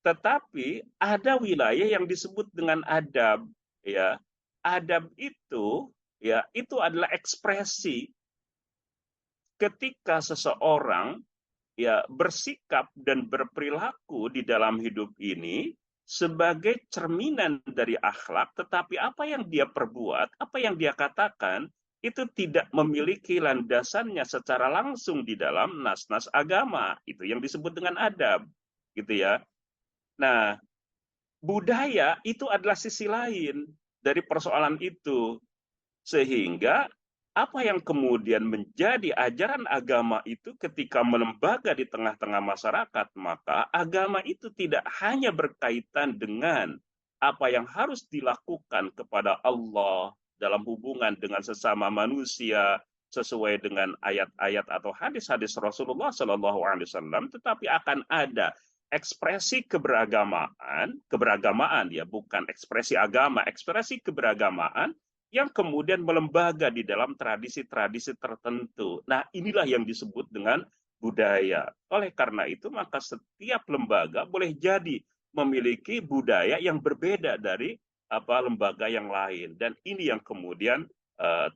Tetapi ada wilayah yang disebut dengan adab, ya. Adab itu, ya, itu adalah ekspresi ketika seseorang, ya, bersikap dan berperilaku di dalam hidup ini sebagai cerminan dari akhlak, tetapi apa yang dia perbuat, apa yang dia katakan, itu tidak memiliki landasannya secara langsung di dalam nas-nas agama. Itu yang disebut dengan adab, gitu ya. Nah, budaya itu adalah sisi lain dari persoalan itu. Sehingga apa yang kemudian menjadi ajaran agama itu ketika melembaga di tengah-tengah masyarakat, maka agama itu tidak hanya berkaitan dengan apa yang harus dilakukan kepada Allah dalam hubungan dengan sesama manusia sesuai dengan ayat-ayat atau hadis-hadis Rasulullah Shallallahu Alaihi Wasallam, tetapi akan ada ekspresi keberagamaan ya, bukan ekspresi agama, ekspresi keberagamaan yang kemudian melembaga di dalam tradisi-tradisi tertentu. Nah, inilah yang disebut dengan budaya. Oleh karena itu, maka setiap lembaga boleh jadi memiliki budaya yang berbeda dari lembaga yang lain. Dan ini yang kemudian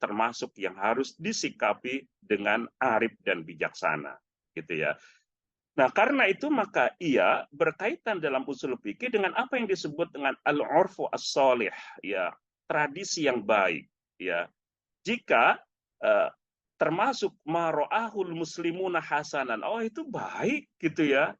termasuk yang harus disikapi dengan arif dan bijaksana, gitu ya. Nah, karena itu maka ia berkaitan dalam usul fikih dengan apa yang disebut dengan al-urfu as-shalih, ya, tradisi yang baik, ya. Jika termasuk maro'ahul muslimuna hasanan, oh itu baik gitu ya.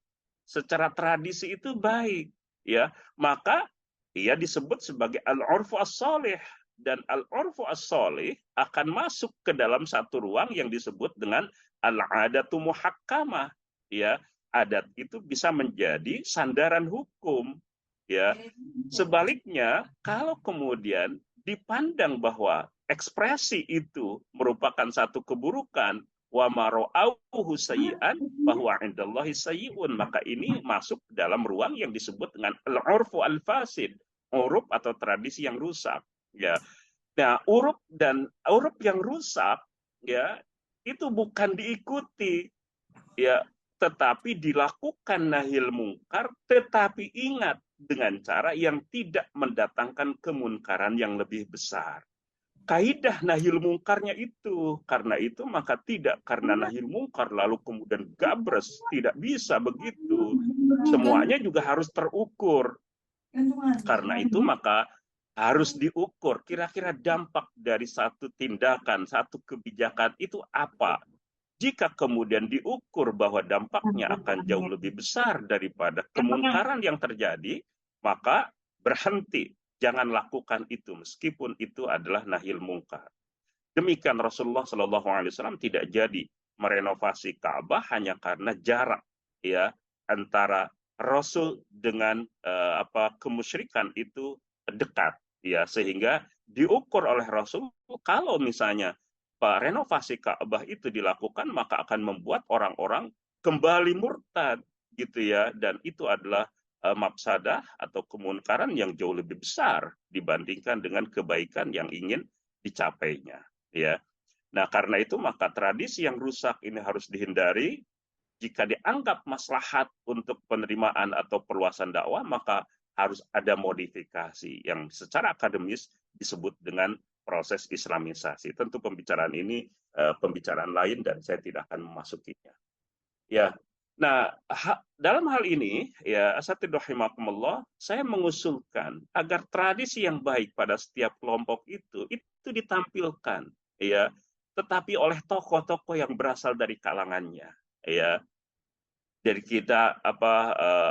Secara tradisi itu baik, ya. Maka ia disebut sebagai al-urfu as-shalih, dan al-urfu as-shalih akan masuk ke dalam satu ruang yang disebut dengan al-adatu muhakkamah, ya. Adat itu bisa menjadi sandaran hukum, ya. Sebaliknya, kalau kemudian dipandang bahwa ekspresi itu merupakan satu keburukan, wa mara'auhu sayyi'an bahwa indallahi sayyi'un, maka ini masuk dalam ruang yang disebut dengan al-urfu al-fasid, uruf atau tradisi yang rusak, ya. Nah, uruf yang rusak, ya, itu bukan diikuti, ya, tetapi dilakukan nahil mungkar, tetapi ingat dengan cara yang tidak mendatangkan kemunkaran yang lebih besar. Kaidah nahil mungkarnya itu, karena itu maka tidak karena nahil mungkar lalu kemudian gabres, tidak bisa begitu. Semuanya juga harus terukur. Karena itu maka harus diukur kira-kira dampak dari satu tindakan, satu kebijakan itu apa. Jika kemudian diukur bahwa dampaknya akan jauh lebih besar daripada kemungkaran yang terjadi, maka berhenti. Jangan lakukan itu meskipun itu adalah nahil mungkar. Demikian Rasulullah Shallallahu Alaihi Wasallam tidak jadi merenovasi Ka'bah hanya karena jarak, ya, antara Rasul dengan kemusyrikan itu dekat, ya, sehingga diukur oleh Rasul kalau misalnya renovasi Ka'bah itu dilakukan maka akan membuat orang-orang kembali murtad, gitu ya, dan itu adalah mafsadah atau kemunkaran yang jauh lebih besar dibandingkan dengan kebaikan yang ingin dicapainya, ya. Nah, karena itu maka tradisi yang rusak ini harus dihindari. Jika dianggap maslahat untuk penerimaan atau perluasan dakwah, maka harus ada modifikasi yang secara akademis disebut dengan proses islamisasi. Tentu pembicaraan ini pembicaraan lain dan saya tidak akan memasukinya. Ya. Nah, dalam hal ini ya asatidz rahimakumullah, saya mengusulkan agar tradisi yang baik pada setiap kelompok itu ditampilkan, ya, tetapi oleh tokoh-tokoh yang berasal dari kalangannya, ya. Dari kita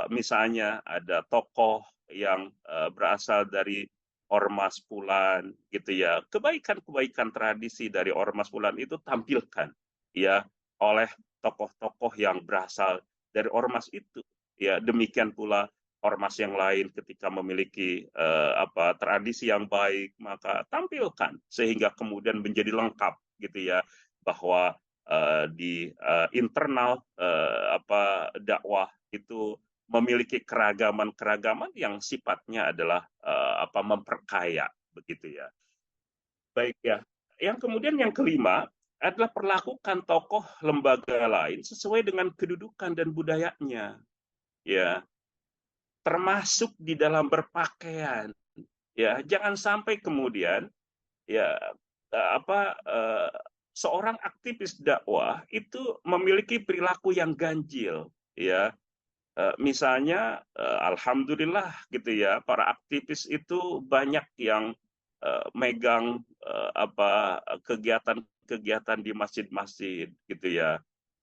misalnya ada tokoh yang berasal dari ormas fulan, gitu ya. Kebaikan-kebaikan tradisi dari ormas fulan itu tampilkan, ya, oleh tokoh-tokoh yang berasal dari ormas itu, ya. Demikian pula ormas yang lain ketika memiliki tradisi yang baik, maka tampilkan sehingga kemudian menjadi lengkap, gitu ya, bahwa di internal dakwah itu memiliki keragaman-keragaman yang sifatnya adalah memperkaya, begitu ya. Baik ya. Yang kemudian yang kelima adalah perlakukan tokoh lembaga lain sesuai dengan kedudukan dan budayanya, ya. Termasuk di dalam berpakaian, ya. Jangan sampai kemudian ya seorang aktivis dakwah itu memiliki perilaku yang ganjil, ya. Misalnya alhamdulillah, gitu ya, para aktivis itu banyak yang megang kegiatan-kegiatan di masjid-masjid gitu ya.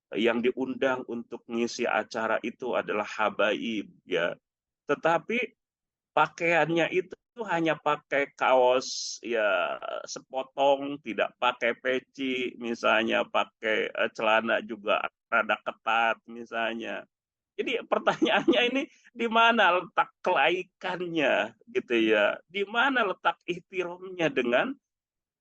Yang diundang untuk mengisi acara itu adalah habaib ya. Tetapi pakaiannya itu hanya pakai kaos ya sepotong, tidak pakai peci, misalnya pakai celana juga rada ketat misalnya. Jadi pertanyaannya ini di mana letak kelaikannya gitu ya? Di mana letak ihtiramnya dengan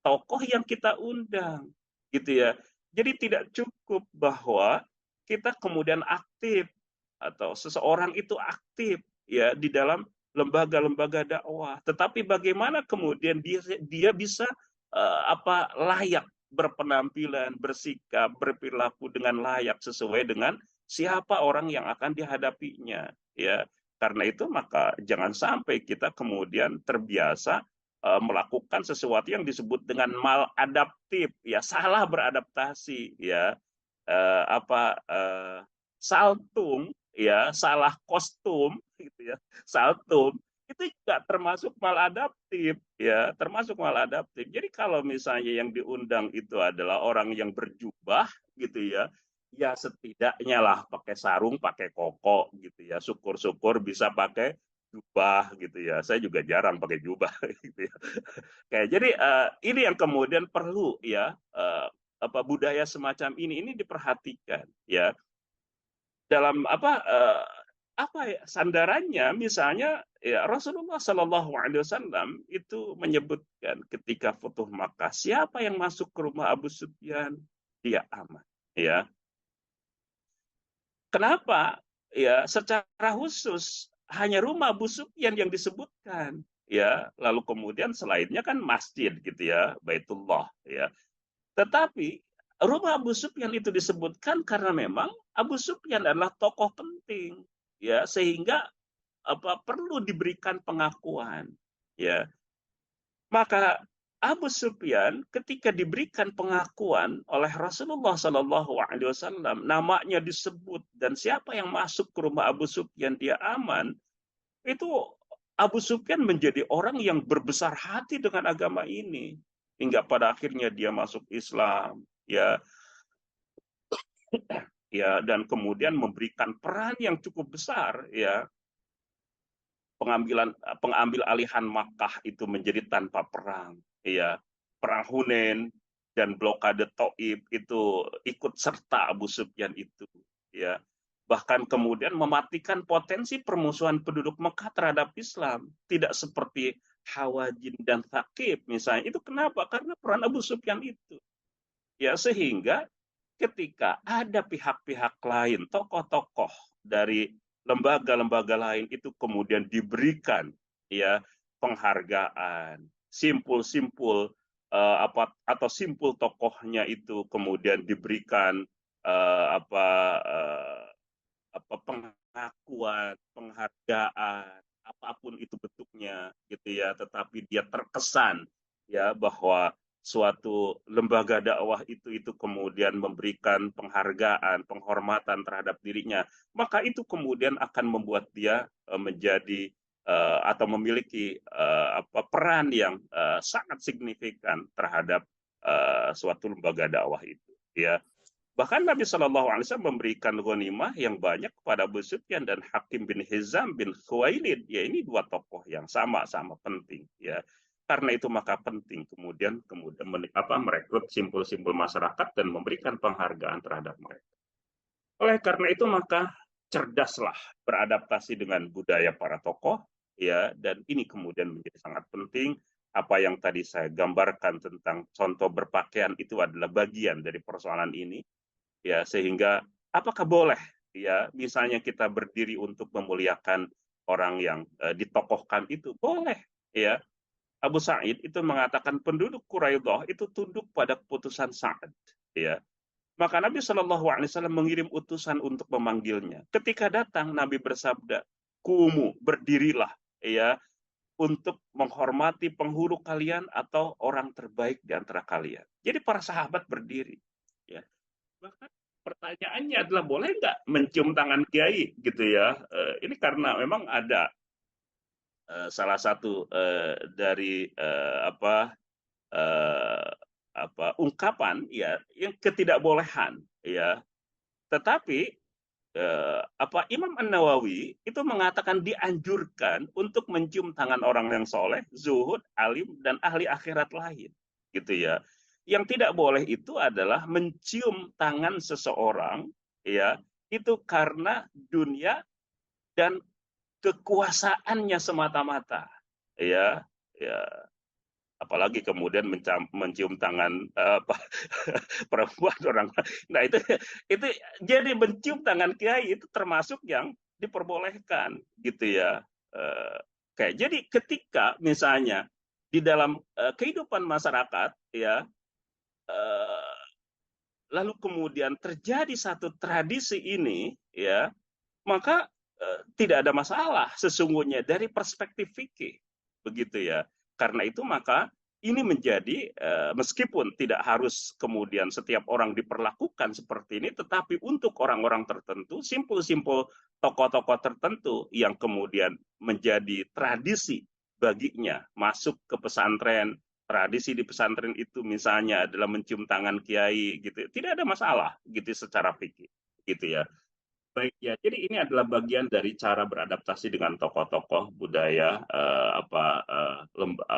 tokoh yang kita undang gitu ya. Jadi tidak cukup bahwa kita kemudian aktif atau seseorang itu aktif ya di dalam lembaga-lembaga dakwah, tetapi bagaimana kemudian dia bisa layak berpenampilan, bersikap, berperilaku dengan layak sesuai dengan siapa orang yang akan dihadapinya ya. Karena itu maka jangan sampai kita kemudian terbiasa melakukan sesuatu yang disebut dengan maladaptif ya, salah beradaptasi ya, eh, apa eh, saltum ya, salah kostum gitu ya, saltum itu juga termasuk maladaptif ya, termasuk maladaptif. Jadi kalau misalnya yang diundang itu adalah orang yang berjubah gitu ya, ya setidaknya lah pakai sarung, pakai koko gitu ya, syukur-syukur bisa pakai jubah gitu ya. Saya juga jarang pakai jubah gitu ya. Kayak jadi ini yang kemudian perlu ya, budaya semacam ini diperhatikan ya dalam sandarannya, misalnya ya Rasulullah Shallallahu Alaihi Wasallam itu menyebutkan ketika Futuh Makkah, siapa yang masuk ke rumah Abu Sufyan dia aman ya. Kenapa? Ya, secara khusus hanya rumah Abu Sufyan yang disebutkan, ya. Lalu kemudian selainnya kan masjid gitu ya, Baitullah ya. Tetapi rumah Abu Sufyan itu disebutkan karena memang Abu Sufyan adalah tokoh penting, ya, sehingga perlu diberikan pengakuan, ya. Maka Abu Sufyan ketika diberikan pengakuan oleh Rasulullah Shallallahu Alaihi Wasallam, namanya disebut dan siapa yang masuk ke rumah Abu Sufyan dia aman, itu Abu Sufyan menjadi orang yang berbesar hati dengan agama ini hingga pada akhirnya dia masuk Islam, ya, ya, dan kemudian memberikan peran yang cukup besar, ya, pengambil alihan Makkah itu menjadi tanpa perang, ya, perang Hunain dan blokade Taif itu ikut serta Abu Sufyan itu, ya, bahkan kemudian mematikan potensi permusuhan penduduk Mekah terhadap Islam, tidak seperti Hawazin dan Thaqif misalnya. Itu kenapa? Karena peran Abu Sufyan itu, ya, sehingga ketika ada pihak-pihak lain, tokoh-tokoh dari lembaga-lembaga lain itu kemudian diberikan ya penghargaan, simpul-simpul atau simpul tokohnya itu kemudian diberikan uh, apa uh, pengakuan, penghargaan, apapun itu bentuknya gitu ya, tetapi dia terkesan ya bahwa suatu lembaga dakwah itu kemudian memberikan penghargaan, penghormatan terhadap dirinya, maka itu kemudian akan membuat dia menjadi atau memiliki peran yang sangat signifikan terhadap suatu lembaga dakwah itu ya. Bahkan Nabi Shallallahu Alaihi Wasallam memberikan ghanimah yang banyak kepada Abu Sufyan dan Hakim bin Hizam bin Khuwailid. Ya, ini dua tokoh yang sama-sama penting. Ya, karena itu maka penting kemudian merekrut simpul-simpul masyarakat dan memberikan penghargaan terhadap mereka. Oleh karena itu maka cerdaslah beradaptasi dengan budaya para tokoh. Ya, dan ini kemudian menjadi sangat penting. Apa yang tadi saya gambarkan tentang contoh berpakaian itu adalah bagian dari persoalan ini, ya, sehingga apakah boleh ya misalnya kita berdiri untuk memuliakan orang yang ditokohkan itu boleh ya. Abu Sa'id itu mengatakan penduduk Quraidah itu tunduk pada keputusan Sa'ad ya. Maka Nabi Shallallahu Alaihi Wasallam mengirim utusan untuk memanggilnya. Ketika datang Nabi bersabda, kumu, berdirilah ya untuk menghormati penghulu kalian atau orang terbaik di antara kalian. Jadi para sahabat berdiri ya. Bahkan pertanyaannya adalah boleh nggak mencium tangan kiai gitu ya. Ini karena memang ada salah satu dari ungkapan ya yang ketidakbolehan ya. Tetapi Imam An-Nawawi itu mengatakan dianjurkan untuk mencium tangan orang yang soleh, zuhud, alim, dan ahli akhirat lain, gitu ya. Yang tidak boleh itu adalah mencium tangan seseorang, ya, itu karena dunia dan kekuasaannya semata-mata, ya, ya. Apalagi kemudian mencium tangan perempuan orang. Nah itu jadi mencium tangan kiai itu termasuk yang diperbolehkan gitu ya. Kayak jadi ketika misalnya di dalam kehidupan masyarakat ya, eh, lalu kemudian terjadi satu tradisi ini ya, maka tidak ada masalah sesungguhnya dari perspektif fikih begitu ya. Karena itu maka ini menjadi meskipun tidak harus kemudian setiap orang diperlakukan seperti ini, tetapi untuk orang-orang tertentu, simpul-simpul tokoh-tokoh tertentu yang kemudian menjadi tradisi baginya masuk ke pesantren, tradisi di pesantren itu misalnya adalah mencium tangan kiai gitu, tidak ada masalah gitu secara fikih gitu ya. Baik ya, jadi ini adalah bagian dari cara beradaptasi dengan tokoh-tokoh budaya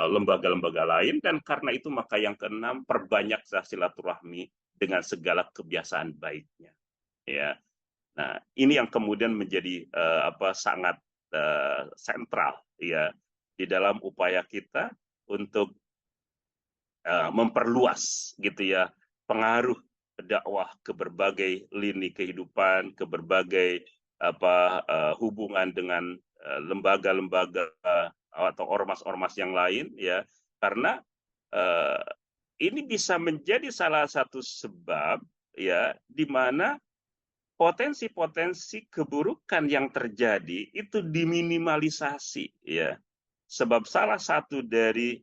lembaga-lembaga lain, dan karena itu maka yang keenam, perbanyak silaturahmi dengan segala kebiasaan baiknya. Ya, nah ini yang kemudian menjadi sangat sentral ya di dalam upaya kita untuk memperluas gitu ya pengaruh dakwah ke berbagai lini kehidupan, ke berbagai hubungan dengan lembaga-lembaga atau ormas-ormas yang lain ya, karena uh, ini bisa menjadi salah satu sebab ya di mana potensi-potensi keburukan yang terjadi itu diminimalisasi ya. Sebab salah satu dari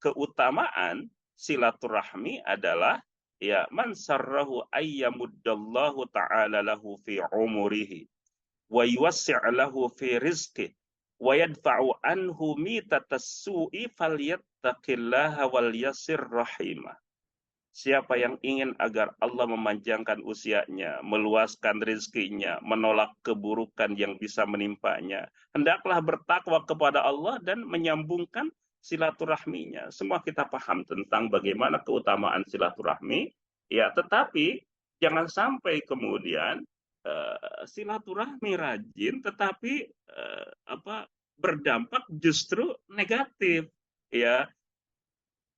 keutamaan silaturahmi adalah ya man sarrahu ayyamuddallahu ta'ala lahu fi umurihi wa yuwassi' lahu fi rizqihi wa yadfa'u anhu mitatas su'i falyattaqillaha wal yasir rahimah. Siapa yang ingin agar Allah memanjangkan usianya, meluaskan rezekinya, menolak keburukan yang bisa menimpanya, hendaklah bertakwa kepada Allah dan menyambungkan silaturahminya. Semua kita paham tentang bagaimana keutamaan silaturahmi, ya. Tetapi jangan sampai kemudian silaturahmi rajin, tetapi berdampak justru negatif, ya.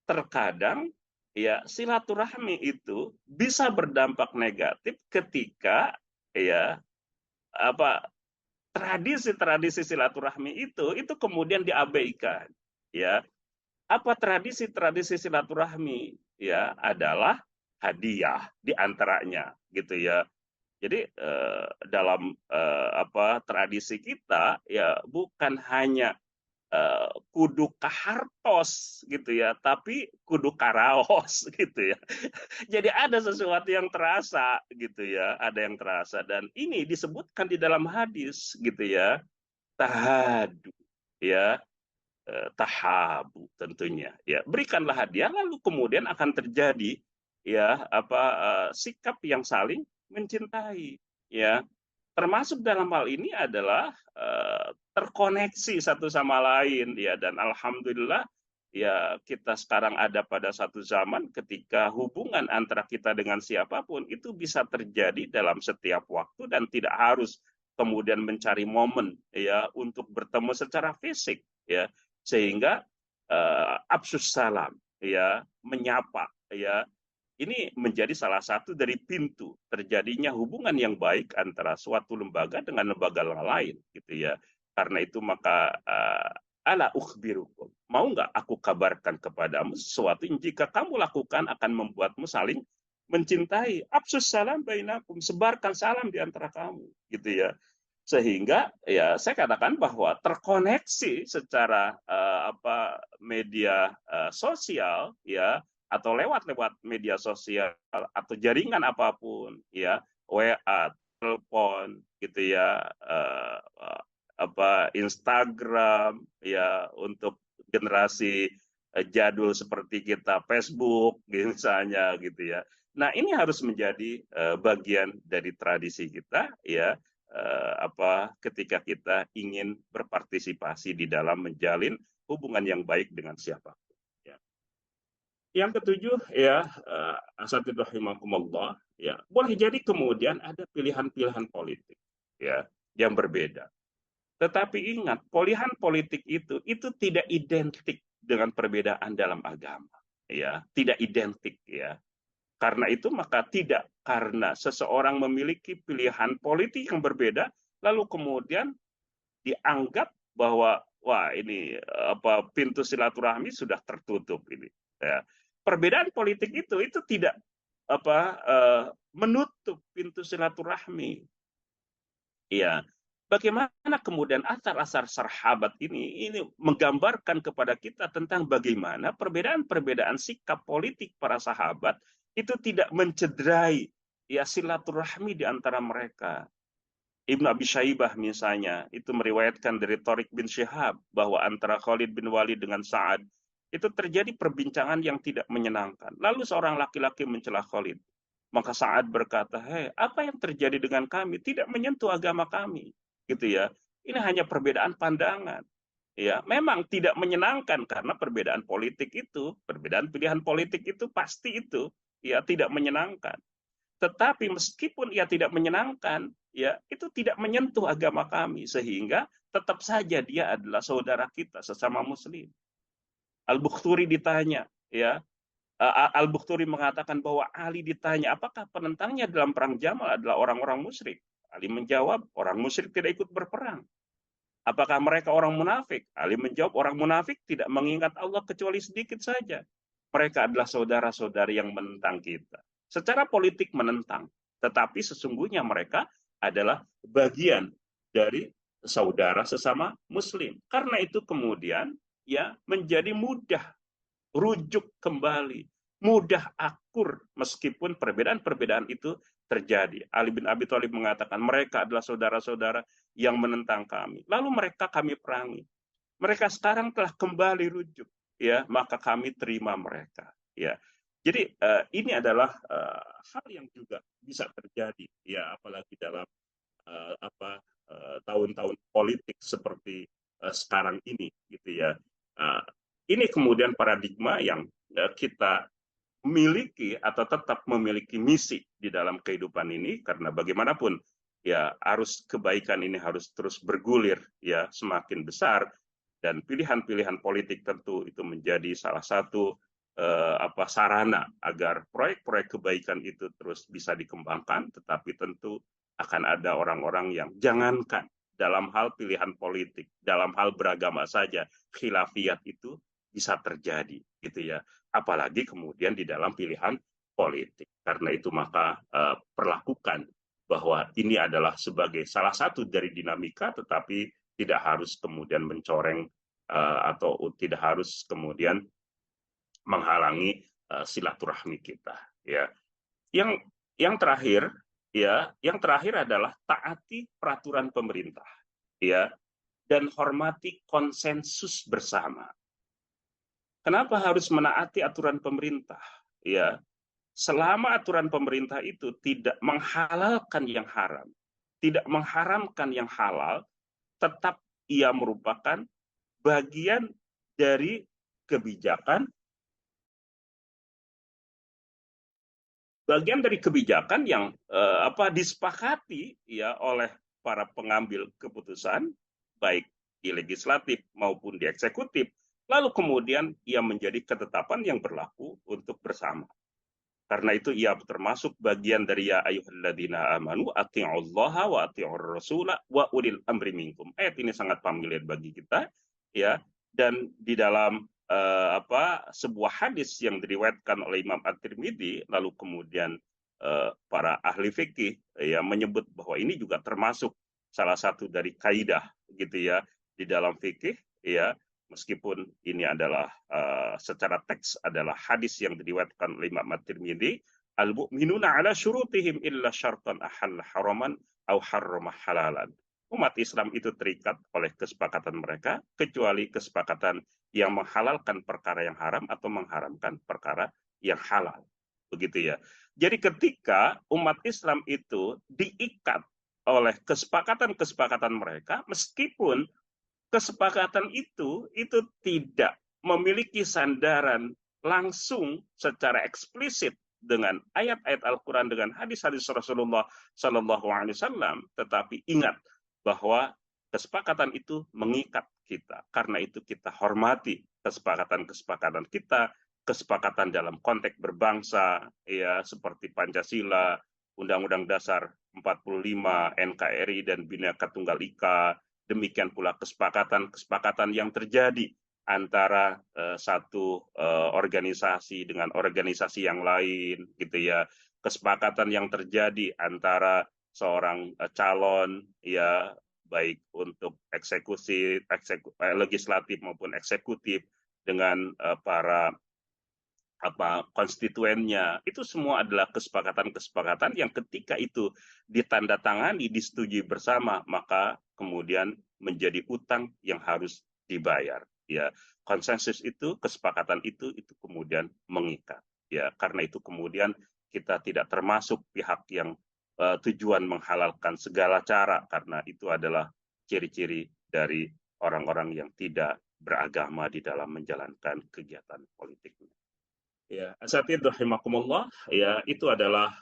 Terkadang ya silaturahmi itu bisa berdampak negatif ketika ya tradisi-tradisi silaturahmi itu kemudian diabaikan ya. Apa tradisi-tradisi silaturahmi ya adalah hadiah di antaranya gitu ya. Jadi dalam tradisi kita ya bukan hanya kudu kahartos gitu ya, tapi kudu karaos gitu ya. Jadi ada sesuatu yang terasa gitu ya, ada yang terasa, dan ini disebutkan di dalam hadis gitu ya, tahadu ya, tahabu tentunya ya. Berikanlah hadiah lalu kemudian akan terjadi ya sikap yang saling mencintai ya. Termasuk dalam hal ini adalah terkoneksi satu sama lain ya, dan alhamdulillah ya kita sekarang ada pada satu zaman ketika hubungan antara kita dengan siapapun itu bisa terjadi dalam setiap waktu dan tidak harus kemudian mencari momen ya untuk bertemu secara fisik ya, sehingga absus salam ya, menyapa ya, ini menjadi salah satu dari pintu terjadinya hubungan yang baik antara suatu lembaga dengan lembaga lain gitu ya. Karena itu maka ala ukhbirukum, mau nggak aku kabarkan kepadamu sesuatu yang jika kamu lakukan akan membuatmu saling mencintai. Absus salam bainakum, sebarkan salam di antara kamu gitu ya. Sehingga ya saya katakan bahwa terkoneksi secara media sosial ya, atau lewat media sosial atau jaringan apapun ya, WA, telepon gitu ya, Instagram, ya untuk generasi jadul seperti kita Facebook misalnya gitu ya. Nah, ini harus menjadi bagian dari tradisi kita ya, ketika kita ingin berpartisipasi di dalam menjalin hubungan yang baik dengan siapapun. Ya. Yang ketujuh ya, asatidz rahimakumullah, ya boleh jadi kemudian ada pilihan-pilihan politik ya yang berbeda. Tetapi ingat, pilihan politik itu tidak identik dengan perbedaan dalam agama, ya, tidak identik ya. Karena itu maka tidak karena seseorang memiliki pilihan politik yang berbeda, lalu kemudian dianggap bahwa wah ini pintu silaturahmi sudah tertutup ini. Ya. Perbedaan politik itu tidak menutup pintu silaturahmi. Ya, bagaimana kemudian asar-asar sahabat ini menggambarkan kepada kita tentang bagaimana perbedaan-perbedaan sikap politik para sahabat itu tidak mencederai ya silaturahmi di antara mereka. Ibnu Abi Syaibah misalnya itu meriwayatkan dari Thariq bin Syihab bahwa antara Khalid bin Walid dengan Sa'ad itu terjadi perbincangan yang tidak menyenangkan. Lalu seorang laki-laki mencela Khalid. Maka Sa'ad berkata, "Hei, apa yang terjadi dengan kami tidak menyentuh agama kami." Gitu ya. Ini hanya perbedaan pandangan. Ya, memang tidak menyenangkan karena perbedaan politik itu, perbedaan pilihan politik itu pasti itu ya tidak menyenangkan. Tetapi meskipun ia tidak menyenangkan, ya itu tidak menyentuh agama kami sehingga tetap saja dia adalah saudara kita sesama muslim. Al-Bukhturi ditanya, ya Al-Bukhturi mengatakan bahwa Ali ditanya, apakah penentangnya dalam perang Jamal adalah orang-orang musyrik? Ali menjawab, orang musyrik tidak ikut berperang. Apakah mereka orang munafik? Ali menjawab, orang munafik tidak mengingat Allah kecuali sedikit saja. Mereka adalah saudara-saudari yang menentang kita. Secara politik menentang, tetapi sesungguhnya mereka adalah bagian dari saudara sesama muslim. Karena itu kemudian ya menjadi mudah rujuk kembali, mudah akur meskipun perbedaan-perbedaan itu terjadi. Ali bin Abi Thalib mengatakan mereka adalah saudara-saudara yang menentang kami. Lalu mereka kami perangi. Mereka sekarang telah kembali rujuk, ya maka kami terima mereka. Ya, jadi ini adalah hal yang juga bisa terjadi, ya apalagi dalam tahun-tahun politik seperti sekarang ini, gitu ya. Ini kemudian paradigma yang kita miliki atau tetap memiliki misi di dalam kehidupan ini karena bagaimanapun ya arus kebaikan ini harus terus bergulir ya semakin besar dan pilihan-pilihan politik tentu itu menjadi salah satu sarana agar proyek-proyek kebaikan itu terus bisa dikembangkan, tetapi tentu akan ada orang-orang yang jangankan dalam hal pilihan politik, dalam hal beragama saja khilafiyat itu bisa terjadi gitu ya, apalagi kemudian di dalam pilihan politik. Karena itu maka perlakukan bahwa ini adalah sebagai salah satu dari dinamika, tetapi tidak harus kemudian mencoreng atau tidak harus kemudian menghalangi silaturahmi kita. Ya, yang terakhir ya, yang terakhir adalah taati peraturan pemerintah, ya, dan hormati konsensus bersama. Kenapa harus menaati aturan pemerintah? Ya, selama aturan pemerintah itu tidak menghalalkan yang haram, tidak mengharamkan yang halal, tetap ia merupakan bagian dari kebijakan, yang disepakati ya oleh para pengambil keputusan, baik di legislatif maupun di eksekutif. Lalu kemudian ia menjadi ketetapan yang berlaku untuk bersama. Karena itu ia termasuk bagian dari ya ayyuhalladzina amanu atti'ullaha wa atti'ur rasula wa ulil amri minkum. Ayat ini sangat familiar bagi kita ya, dan di dalam sebuah hadis yang diriwayatkan oleh Imam At-Tirmidzi, lalu kemudian para ahli fikih ya menyebut bahwa ini juga termasuk salah satu dari kaidah gitu ya di dalam fikih ya. Meskipun ini adalah secara teks adalah hadis yang diriwayatkan oleh Imam At-Tirmidzi, al-mu'minuna ala syurutihim illa syartan ahalla haraman au harrama halalan. umat Islam itu terikat oleh kesepakatan mereka, kecuali kesepakatan yang menghalalkan perkara yang haram atau mengharamkan perkara yang halal. Begitu ya. Jadi ketika umat Islam itu diikat oleh kesepakatan-kesepakatan mereka, meskipun kesepakatan itu tidak memiliki sandaran langsung secara eksplisit dengan ayat-ayat Al-Quran, dengan hadis-hadis Rasulullah Sallallahu Alaihi Wasallam, tetapi ingat bahwa kesepakatan itu mengikat kita. Karena itu kita hormati kesepakatan-kesepakatan kita, kesepakatan dalam konteks berbangsa, ya seperti Pancasila, Undang-Undang Dasar 45, NKRI dan Bhinneka Tunggal Ika. Demikian pula kesepakatan yang terjadi antara satu organisasi dengan organisasi yang lain, gitu ya. Kesepakatan yang terjadi antara seorang calon, ya baik untuk legislatif maupun eksekutif dengan para konstituennya, itu semua adalah kesepakatan-kesepakatan yang ketika itu ditandatangani, disetujui bersama, maka kemudian menjadi utang yang harus dibayar. Ya, konsensus itu, kesepakatan itu kemudian mengikat. Ya, karena itu kemudian kita tidak termasuk pihak yang tujuan menghalalkan segala cara, karena itu adalah ciri-ciri dari orang-orang yang tidak beragama di dalam menjalankan kegiatan politiknya. Ya, asatidz rahimakumullah, ya itu adalah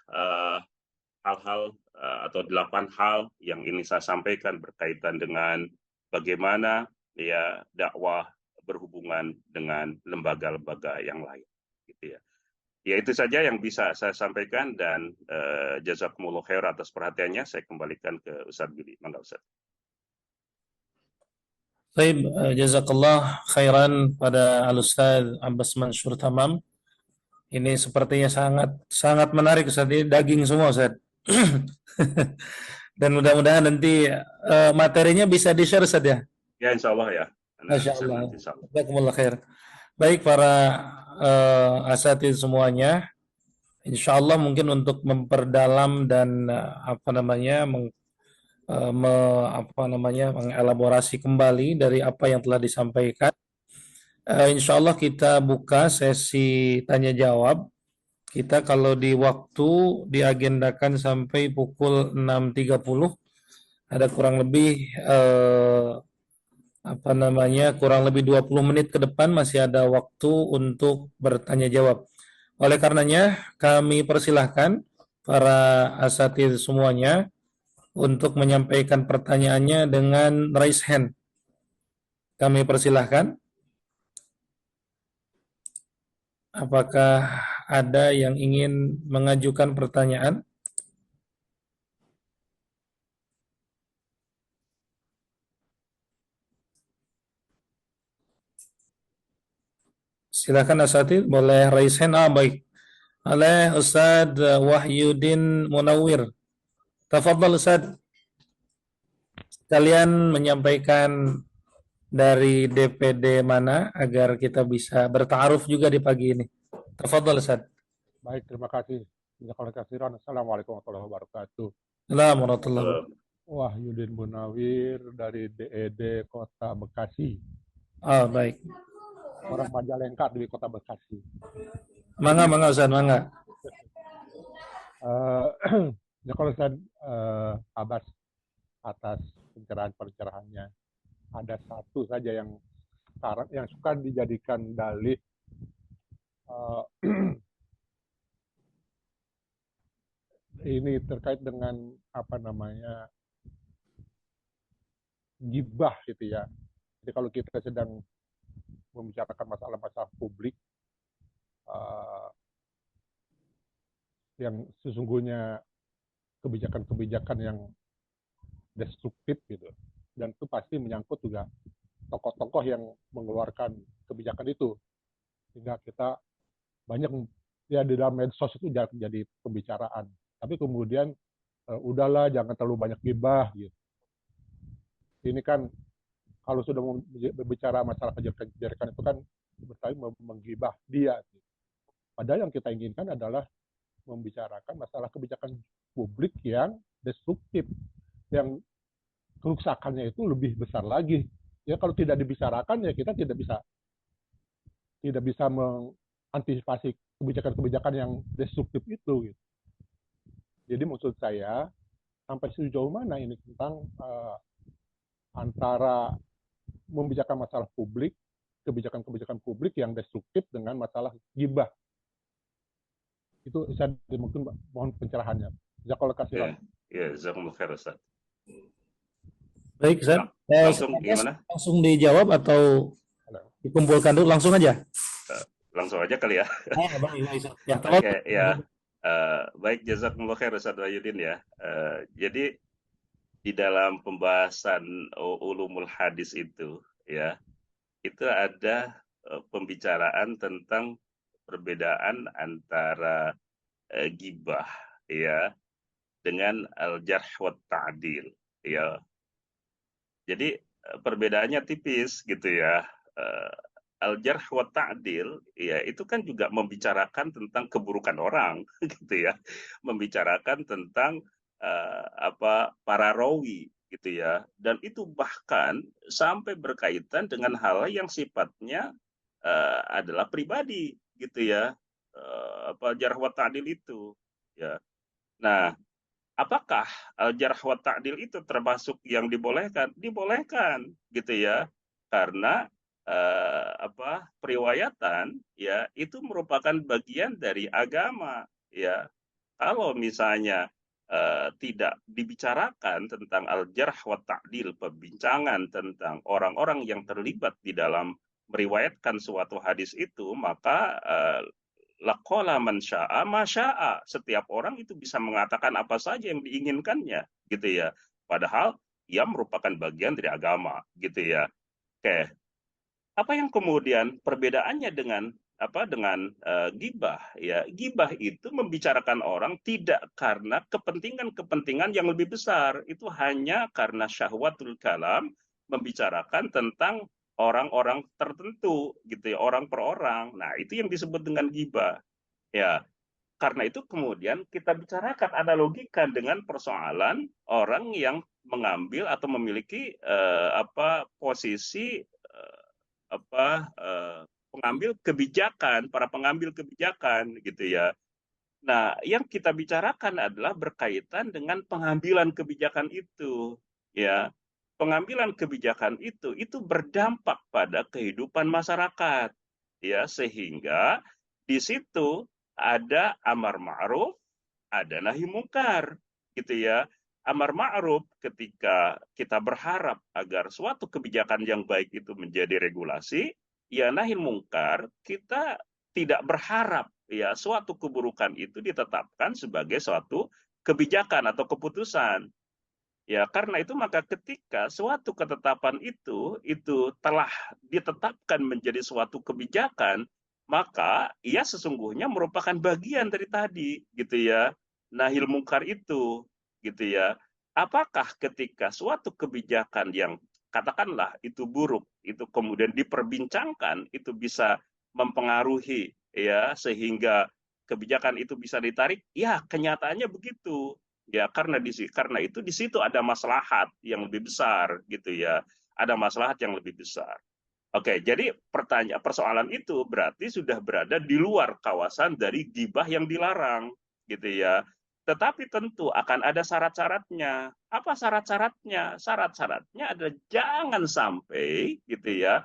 hal-hal atau 8 hal yang ini saya sampaikan berkaitan dengan bagaimana ya dakwah berhubungan dengan lembaga-lembaga yang lain, gitu ya. Ya itu saja yang bisa saya sampaikan, dan jazakumullah khair atas perhatiannya. Saya kembalikan ke Ustaz Budi. Mangga Ustaz. Baik, jazakallah khairan pada Al-Ustaz Abbas Mansur Tamam. Ini sepertinya sangat menarik, Ustaz. Ini daging semua, Ustaz. Dan mudah-mudahan nanti materinya bisa di-share, Ustaz ya. Ya insya Allah ya. Masya Allah. Jazakumullah khair. Baik para asatidz semuanya, insya Allah mungkin untuk memperdalam dan mengelaborasi kembali dari apa yang telah disampaikan. Insya Allah kita buka sesi tanya jawab. Kita kalau di waktu diagendakan sampai pukul 6.30, ada kurang lebih kurang lebih 20 menit ke depan masih ada waktu untuk bertanya jawab. Oleh karenanya kami persilahkan para asatidz semuanya untuk menyampaikan pertanyaannya dengan raise hand. Kami persilahkan. Apakah ada yang ingin mengajukan pertanyaan? Silakan asatidz, boleh raise hand. Baik. Oleh Ustaz Wahyudin Munawir. Tafadhal Ustaz. Kalian menyampaikan dari DPD mana agar kita bisa bertaaruf juga di pagi ini. Tafadhal Ustaz. Baik, terima kasih. Assalamualaikum warahmatullahi wabarakatuh. Assalamualaikum warahmatullahi wabarakatuh. Wahyudin Munawir dari DED Kota Bekasi. Baik. Orang Majalengka di Kota Bekasi. Mangga Ustaz, mangga. Ya kalau Ustaz Abbas atas pencerahan-pencerahannya, ada satu saja yang sekarang yang suka dijadikan dalih ini terkait dengan gibah gitu ya. Jadi kalau kita sedang membicarakan masalah-masalah publik yang sesungguhnya kebijakan-kebijakan yang destruktif gitu, dan itu pasti menyangkut juga tokoh-tokoh yang mengeluarkan kebijakan itu, sehingga kita banyak ya di dalam medsos itu jadi pembicaraan. Tapi kemudian udahlah jangan terlalu banyak gibah gitu. Ini kan kalau sudah berbicara masalah kebijakan itu kan berarti menggibah dia. Padahal yang kita inginkan adalah membicarakan masalah kebijakan publik yang destruktif, yang kerusakannya itu lebih besar lagi. Ya kalau tidak dibicarakan ya kita tidak bisa mengantisipasi kebijakan-kebijakan yang destruktif itu. Gitu. Jadi maksud saya sampai sejauh mana ini tentang antara membicarakan masalah publik, kebijakan-kebijakan publik yang destruktif dengan masalah gibah. Itu saya mungkin mohon pencerahannya. Jazakallah khairan. Ya, jazakumullah khair, Ustaz. Baik, Ustaz. Langsung gimana? Langsung dijawab atau dikumpulkan dulu? Langsung aja. Langsung aja kali ya. Baik, Ustaz. Ya, Oke, ya. Baik, jazakumullah khair, Ustaz Wahyudin ya. Jadi di dalam pembahasan ulumul hadis itu ya, itu ada pembicaraan tentang perbedaan antara gibah ya dengan al-jarh wa ta'dil ya. Jadi perbedaannya tipis gitu ya. Al-jarh wa ta'dil ya itu kan juga membicarakan tentang keburukan orang gitu ya. Membicarakan tentang para rawi gitu ya. Dan itu bahkan sampai berkaitan dengan hal yang sifatnya adalah pribadi gitu ya. Jarh wa ta'dil itu ya. Nah, apakah jarh wa ta'dil itu termasuk yang dibolehkan? Dibolehkan gitu ya. Karena periwayatan ya itu merupakan bagian dari agama ya. Kalau misalnya tidak dibicarakan tentang al-jarh wa ta'dil, pembincangan tentang orang-orang yang terlibat di dalam meriwayatkan suatu hadis itu, maka laqala man syaa ma syaa. Setiap orang itu bisa mengatakan apa saja yang diinginkannya gitu ya. Padahal ia merupakan bagian dari agama gitu ya. Oke. Apa yang kemudian perbedaannya dengan gibah ya? Gibah itu membicarakan orang tidak karena kepentingan-kepentingan yang lebih besar, itu hanya karena syahwatul kalam, membicarakan tentang orang-orang tertentu gitu ya, orang per orang. Nah, itu yang disebut dengan gibah. Ya. Karena itu kemudian kita bicarakan, analogikan dengan persoalan orang yang mengambil atau memiliki posisi pengambil kebijakan, para pengambil kebijakan gitu ya. Nah, yang kita bicarakan adalah berkaitan dengan pengambilan kebijakan itu, ya. Pengambilan kebijakan itu berdampak pada kehidupan masyarakat, ya, sehingga di situ ada amar ma'ruf, ada nahi mungkar, gitu ya. Amar ma'ruf ketika kita berharap agar suatu kebijakan yang baik itu menjadi regulasi, ya nahi mungkar kita tidak berharap ya suatu keburukan itu ditetapkan sebagai suatu kebijakan atau keputusan. Ya, karena itu maka ketika suatu ketetapan itu telah ditetapkan menjadi suatu kebijakan, maka ia sesungguhnya merupakan bagian dari tadi gitu ya. Nahil mungkar itu gitu ya. Apakah ketika suatu kebijakan yang katakanlah itu buruk, itu kemudian diperbincangkan, itu bisa mempengaruhi ya sehingga kebijakan itu bisa ditarik? Ya, kenyataannya begitu. Ya, karena itu di situ ada maslahat yang lebih besar gitu ya. Ada maslahat yang lebih besar. Oke, jadi persoalan itu berarti sudah berada di luar kawasan dari gibah yang dilarang gitu ya. Tetapi tentu akan ada syarat-syaratnya. Apa syarat-syaratnya? Syarat-syaratnya adalah jangan sampai gitu ya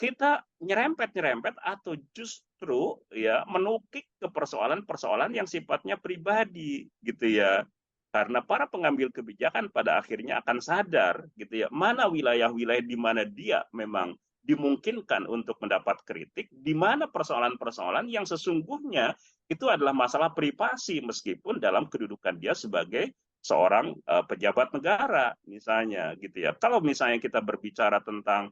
kita nyerempet atau justru ya menukik ke persoalan-persoalan yang sifatnya pribadi gitu ya. Karena para pengambil kebijakan pada akhirnya akan sadar gitu ya, mana wilayah-wilayah di mana dia memang dimungkinkan untuk mendapat kritik, di mana persoalan-persoalan yang sesungguhnya itu adalah masalah privasi meskipun dalam kedudukan dia sebagai seorang pejabat negara misalnya gitu ya. Kalau misalnya kita berbicara tentang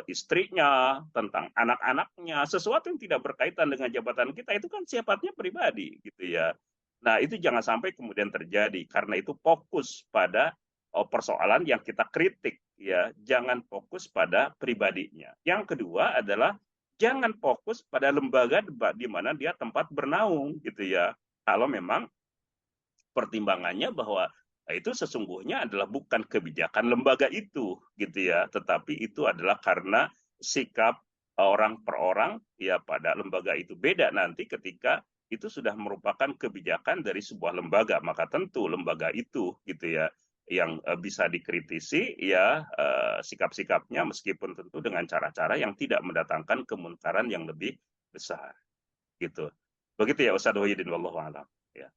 istrinya, tentang anak-anaknya, sesuatu yang tidak berkaitan dengan jabatan kita itu kan sifatnya pribadi gitu ya. Nah, itu jangan sampai kemudian terjadi karena itu fokus pada persoalan yang kita kritik ya, jangan fokus pada pribadinya. Yang kedua adalah jangan fokus pada lembaga debat di mana dia tempat bernaung gitu ya. Kalau memang pertimbangannya bahwa Nah, itu sesungguhnya adalah bukan kebijakan lembaga itu, gitu ya, tetapi itu adalah karena sikap orang per orang ya pada lembaga itu. Beda nanti ketika itu sudah merupakan kebijakan dari sebuah lembaga, maka tentu lembaga itu, gitu ya, yang bisa dikritisi ya sikap-sikapnya, meskipun tentu dengan cara-cara yang tidak mendatangkan kemunkaran yang lebih besar, gitu. Begitu ya Ustaz Wahidin, wallahu a'lam. Ya.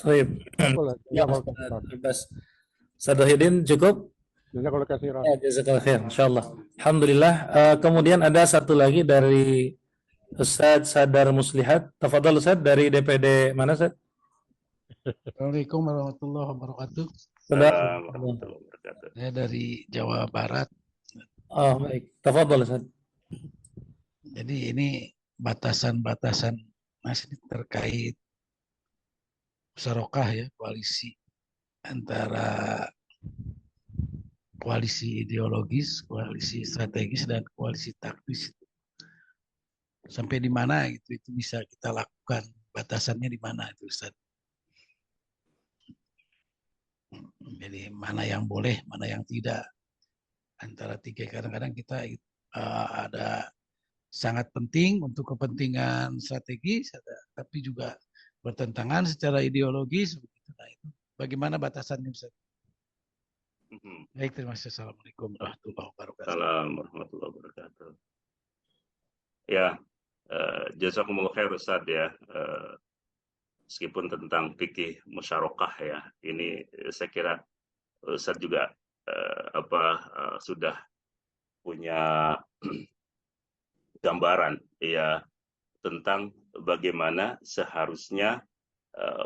Baik. Boleh, Ya, jazakallah khairan. Ustaz Sadohidin cukup? Jazakallah khairan. Ya, jazakallah khair, insyaallah. Alhamdulillah. Kemudian ada satu lagi dari Ustaz Sadar Muslihat. Tafadhol Ustaz, dari DPD mana Ustaz? Assalamualaikum warahmatullahi wabarakatuh. Sudah. Assalamualaikum warahmatullahi wabarakatuh. Saya dari Jawa Barat. Oh, baik. Tafadhol Ustaz. Jadi ini batasan-batasan masih terkait musyarakah ya, koalisi antara koalisi ideologis, koalisi strategis, dan koalisi taktis. Sampai di mana itu bisa kita lakukan, batasannya di mana itu Ustaz? Jadi mana yang boleh, mana yang tidak, antara tiga. Kadang-kadang kita ada sangat penting untuk kepentingan strategis, tapi juga bertentangan secara ideologis. Nah, itu bagaimana batasannya Ustaz? Baik, terima kasih. Assalamualaikum warahmatullahi wabarakatuh. Assalamualaikum warahmatullahi wabarakatuh. Ya, jazakumullah khair Ustaz ya. Meskipun tentang fikih musyarakah ya, ini saya kira Ustaz juga sudah punya gambaran ya tentang bagaimana seharusnya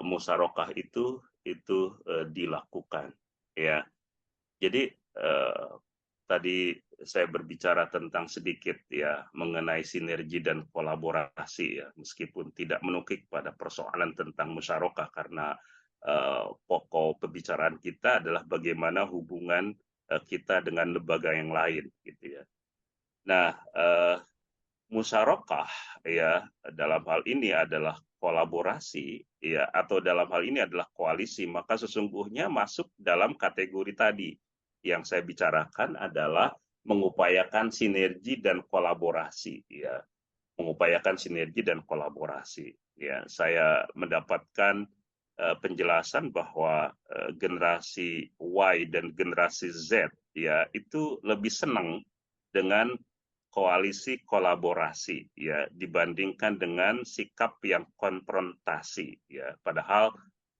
musyarakah itu dilakukan ya. Jadi tadi saya berbicara tentang sedikit ya mengenai sinergi dan kolaborasi ya, meskipun tidak menukik pada persoalan tentang musyarakah karena pokok pembicaraan kita adalah bagaimana hubungan kita dengan lembaga yang lain gitu ya. Nah, musyarakah ya dalam hal ini adalah kolaborasi ya, atau dalam hal ini adalah koalisi, maka sesungguhnya masuk dalam kategori tadi yang saya bicarakan adalah mengupayakan sinergi dan kolaborasi ya, mengupayakan sinergi dan kolaborasi ya. Saya mendapatkan penjelasan bahwa generasi Y dan generasi Z ya itu lebih senang dengan koalisi kolaborasi ya dibandingkan dengan sikap yang konfrontasi ya, padahal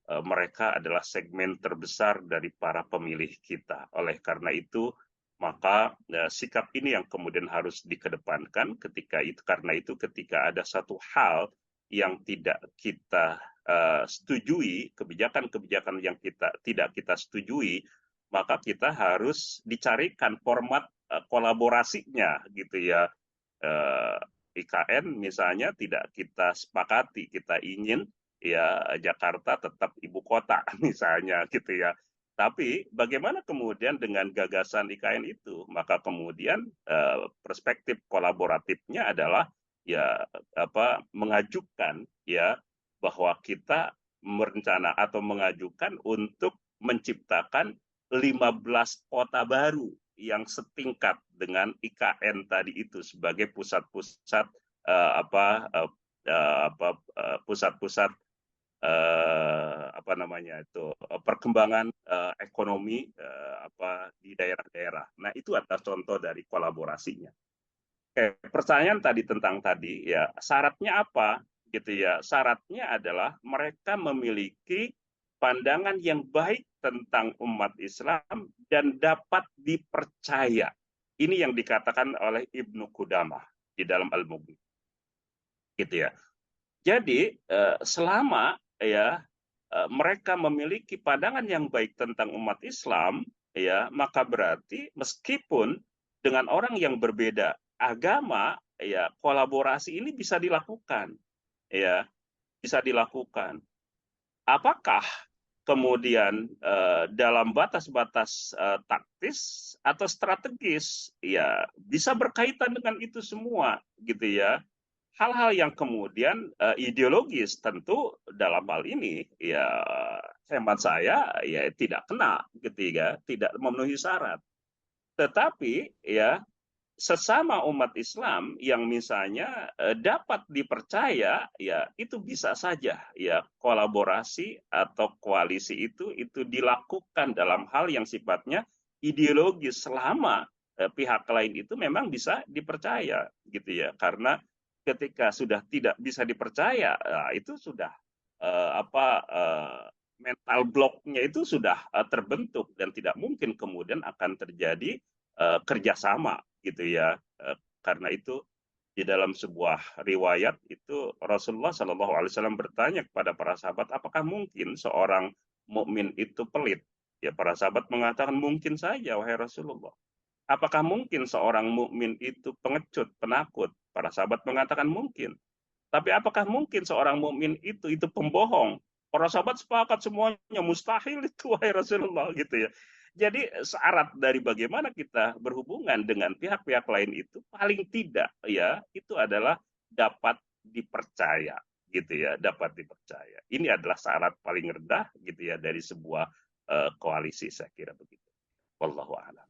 mereka adalah segmen terbesar dari para pemilih kita. Oleh karena itu maka sikap ini yang kemudian harus dikedepankan karena itu ketika ada satu hal yang tidak kita setujui, kebijakan-kebijakan yang tidak kita setujui, maka kita harus dicarikan format kolaborasinya gitu ya. IKN misalnya tidak kita sepakati, kita ingin ya Jakarta tetap ibu kota misalnya gitu ya. Tapi bagaimana kemudian dengan gagasan IKN itu? Maka kemudian perspektif kolaboratifnya adalah ya mengajukan ya bahwa kita merencana atau mengajukan untuk menciptakan 15 kota baru yang setingkat dengan IKN tadi itu sebagai pusat-pusat pusat-pusat perkembangan ekonomi di daerah-daerah. Nah, itu adalah contoh dari kolaborasinya. Pertanyaan tentang ya syaratnya apa gitu ya? Syaratnya adalah mereka memiliki pandangan yang baik tentang umat Islam dan dapat dipercaya. Ini yang dikatakan oleh Ibnu Qudamah di dalam Al-Mughni. Gitu ya. Jadi selama ya mereka memiliki pandangan yang baik tentang umat Islam ya, maka berarti meskipun dengan orang yang berbeda agama ya, kolaborasi ini bisa dilakukan ya, bisa dilakukan. Apakah kemudian dalam batas-batas taktis atau strategis ya bisa berkaitan dengan itu semua gitu ya. hal-hal yang kemudian ideologis tentu dalam hal ini ya hemat saya ya tidak kena ketiga tidak memenuhi syarat. Tetapi ya sesama umat Islam yang misalnya dapat dipercaya ya itu bisa saja ya kolaborasi atau koalisi itu dilakukan dalam hal yang sifatnya ideologis selama pihak lain itu memang bisa dipercaya gitu ya, karena ketika sudah tidak bisa dipercaya itu sudah mental blocknya itu sudah terbentuk dan tidak mungkin kemudian akan terjadi kerjasama gitu ya. Karena itu di dalam sebuah riwayat itu Rasulullah SAW bertanya kepada para sahabat, apakah mungkin seorang mukmin itu pelit? Ya para sahabat mengatakan mungkin saja wahai Rasulullah. Apakah mungkin seorang mukmin itu pengecut, penakut? Para sahabat mengatakan mungkin. Tapi apakah mungkin seorang mukmin itu pembohong? Para sahabat sepakat semuanya mustahil itu wahai Rasulullah gitu ya. Jadi syarat dari bagaimana kita berhubungan dengan pihak-pihak lain itu paling tidak ya itu adalah dapat dipercaya gitu ya, dapat dipercaya. Ini adalah syarat paling rendah gitu ya dari sebuah koalisi, saya kira begitu. Wallahu a'lam.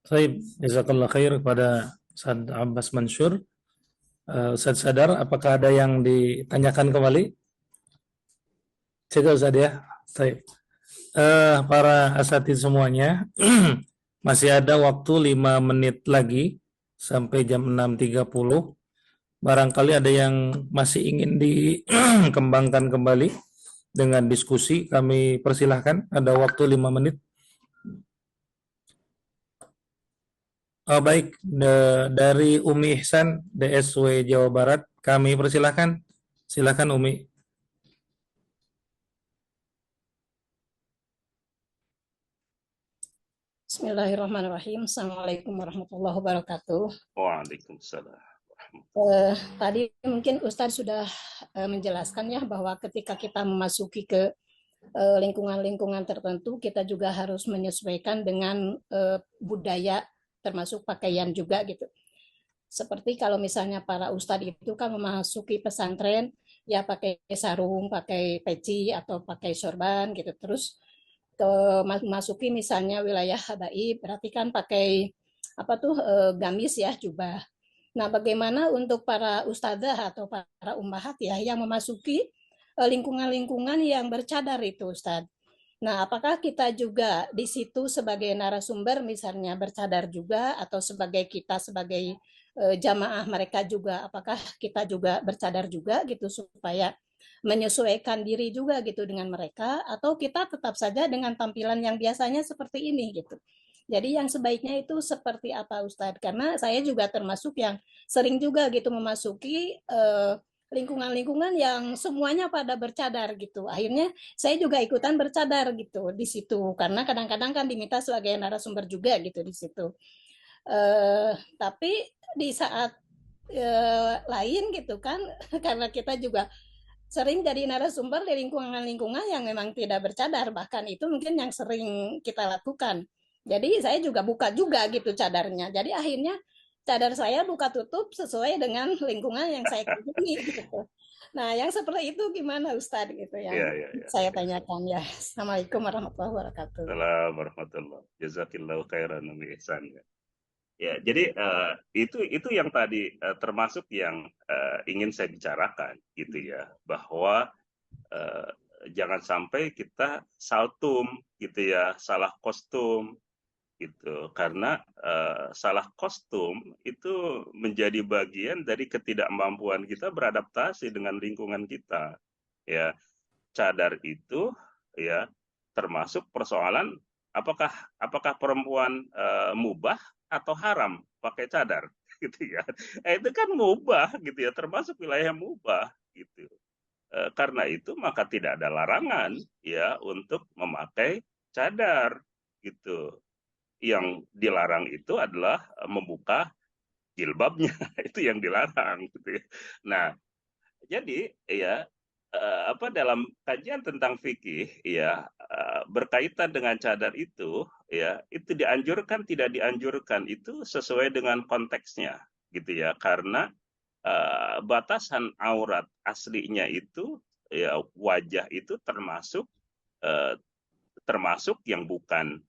Baik, jazakallah khair kepada Ustaz Abbas Mansur. Ustaz Sadar, apakah ada yang ditanyakan kembali? Cek Ustaz ya. Baik. Para asatidz semuanya, masih ada waktu 5 menit lagi sampai jam 6.30. Barangkali ada yang masih ingin dikembangkan kembali dengan diskusi, kami persilahkan, ada waktu 5 menit. Baik, dari Umi Ihsan, DSW Jawa Barat, kami persilahkan. Silakan Umi. Bismillahirrahmanirrahim. Assalamualaikum warahmatullahi wabarakatuh. Waalaikumsalam. Tadi mungkin Ustadz sudah menjelaskan ya bahwa ketika kita memasuki ke lingkungan-lingkungan tertentu, kita juga harus menyesuaikan dengan budaya, termasuk pakaian juga gitu. Seperti kalau misalnya para Ustadz itu kan memasuki pesantren, ya pakai sarung, pakai peci, atau pakai sorban gitu. Terus masuki misalnya wilayah habaib, berarti kan pakai gamis ya, jubah. Nah, bagaimana untuk para ustadzah atau para ummahat ya yang memasuki lingkungan-lingkungan yang bercadar itu, Ustadz? Nah, apakah kita juga di situ sebagai narasumber misalnya bercadar juga, atau kita sebagai jamaah mereka juga, apakah kita juga bercadar juga gitu supaya menyesuaikan diri juga gitu dengan mereka, atau kita tetap saja dengan tampilan yang biasanya seperti ini gitu. Jadi yang sebaiknya itu seperti apa Ustadz? Karena saya juga termasuk yang sering juga gitu memasuki lingkungan-lingkungan yang semuanya pada bercadar gitu. Akhirnya saya juga ikutan bercadar gitu di situ, karena kadang-kadang kan diminta sebagai narasumber juga gitu di situ. Tapi di saat lain gitu kan, karena kita juga sering jadi narasumber di lingkungan-lingkungan yang memang tidak bercadar, bahkan itu mungkin yang sering kita lakukan. Jadi saya juga buka juga gitu cadarnya. Jadi akhirnya cadar saya buka tutup sesuai dengan lingkungan yang saya kunjungi gitu. Nah, yang seperti itu gimana Ustadz gitu yang saya tanyakan ya. Assalamualaikum warahmatullahi wabarakatuh. Assalamualaikum warahmatullahi wabarakatuh. Jazakillahu khairan Umi Ihsan ya. Ya, jadi itu yang tadi termasuk yang ingin saya bicarakan gitu ya, bahwa jangan sampai kita saltum gitu ya, salah kostum gitu, karena salah kostum itu menjadi bagian dari ketidakmampuan kita beradaptasi dengan lingkungan kita ya. Cadar itu ya termasuk persoalan apakah perempuan mubah atau haram pakai cadar gitu ya. Itu kan mubah gitu ya, termasuk wilayah mubah gitu. Karena itu maka tidak ada larangan ya untuk memakai cadar gitu. Yang dilarang itu adalah membuka jilbabnya, itu yang dilarang gitu ya. Nah, jadi ya dalam kajian tentang fikih ya berkaitan dengan cadar itu ya itu dianjurkan tidak dianjurkan itu sesuai dengan konteksnya gitu ya karena batasan aurat aslinya itu ya wajah itu termasuk yang bukan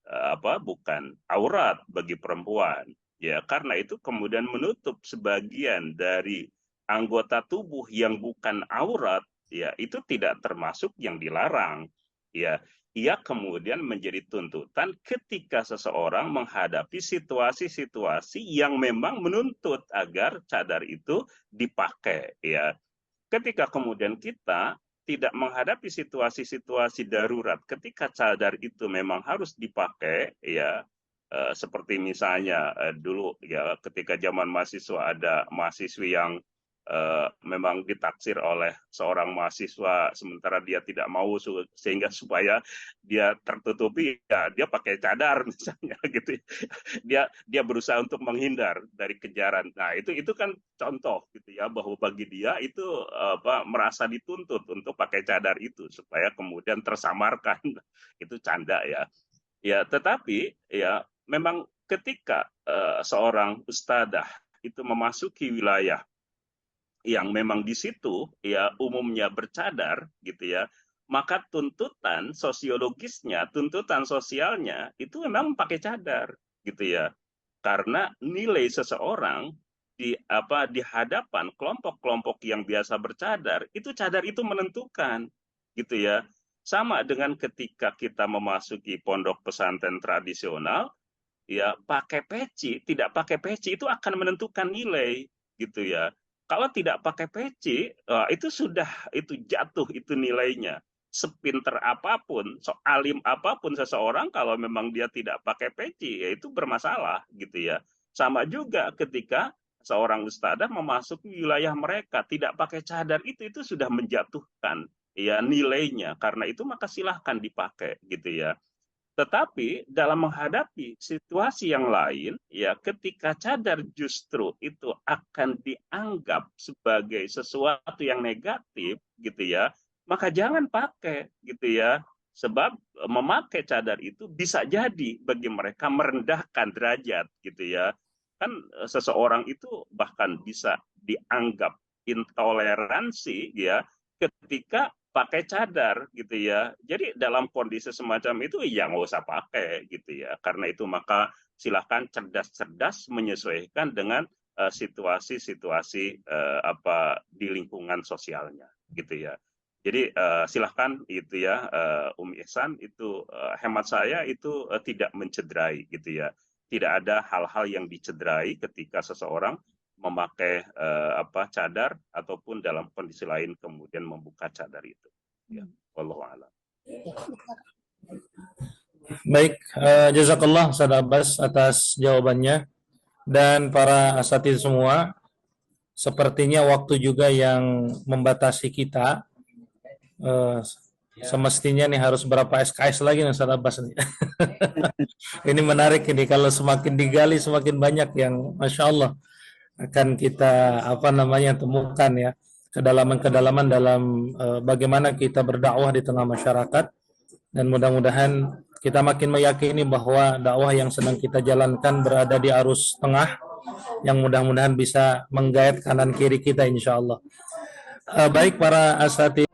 bukan aurat bagi perempuan ya karena itu kemudian menutup sebagian dari anggota tubuh yang bukan aurat ya itu tidak termasuk yang dilarang ya ia kemudian menjadi tuntutan ketika seseorang menghadapi situasi-situasi yang memang menuntut agar cadar itu dipakai ya ketika kemudian kita tidak menghadapi situasi-situasi darurat ketika cadar itu memang harus dipakai ya seperti misalnya dulu ya ketika zaman mahasiswa ada mahasiswi yang memang ditaksir oleh seorang mahasiswa sementara dia tidak mau sehingga supaya dia tertutupi ya dia pakai cadar misalnya gitu dia berusaha untuk menghindar dari kejaran. Nah itu kan contoh gitu ya bahwa bagi dia itu merasa dituntut untuk pakai cadar itu supaya kemudian tersamarkan itu canda ya tetapi ya memang ketika seorang ustadzah itu memasuki wilayah yang memang di situ ya umumnya bercadar gitu ya maka tuntutan sosiologisnya tuntutan sosialnya itu memang pakai cadar gitu ya karena nilai seseorang di hadapan kelompok-kelompok yang biasa bercadar itu cadar itu menentukan gitu ya sama dengan ketika kita memasuki pondok pesantren tradisional ya pakai peci tidak pakai peci itu akan menentukan nilai gitu ya. Kalau tidak pakai peci, itu jatuh itu nilainya. Sepinter apapun, alim apapun seseorang, kalau memang dia tidak pakai peci, ya itu bermasalah gitu ya. Sama juga ketika seorang ustadzah memasuki wilayah mereka, tidak pakai cadar itu sudah menjatuhkan ya nilainya. Karena itu maka silahkan dipakai gitu ya. Tetapi dalam menghadapi situasi yang lain, ya ketika cadar justru itu akan dianggap sebagai sesuatu yang negatif, gitu ya, maka jangan pakai, gitu ya. Sebab memakai cadar itu bisa jadi bagi mereka merendahkan derajat, gitu ya. Kan seseorang itu bahkan bisa dianggap intoleransi, ya, ketika pakai cadar gitu ya. Jadi dalam kondisi semacam itu ya nggak usah pakai gitu ya. Karena itu maka silahkan cerdas-cerdas menyesuaikan dengan situasi-situasi di lingkungan sosialnya gitu ya. Jadi silahkan itu ya Umi Ihsan itu hemat saya itu tidak mencederai gitu ya. Tidak ada hal-hal yang dicederai ketika seseorang memakai cadar ataupun dalam kondisi lain kemudian membuka cadar itu. Ya, wallahu a'lam. Baik, jazakallah Ustaz Abbas atas jawabannya dan para asatidz semua. Sepertinya waktu juga yang membatasi kita. Semestinya nih harus berapa SKS lagi nih Ustaz Abbas nih. Ini menarik ini kalau semakin digali semakin banyak yang Masya Allah akan kita temukan ya kedalaman-kedalaman dalam bagaimana kita berdakwah di tengah masyarakat dan mudah-mudahan kita makin meyakini bahwa dakwah yang sedang kita jalankan berada di arus tengah yang mudah-mudahan bisa menggait kanan kiri kita insya Allah. Baik para asatidz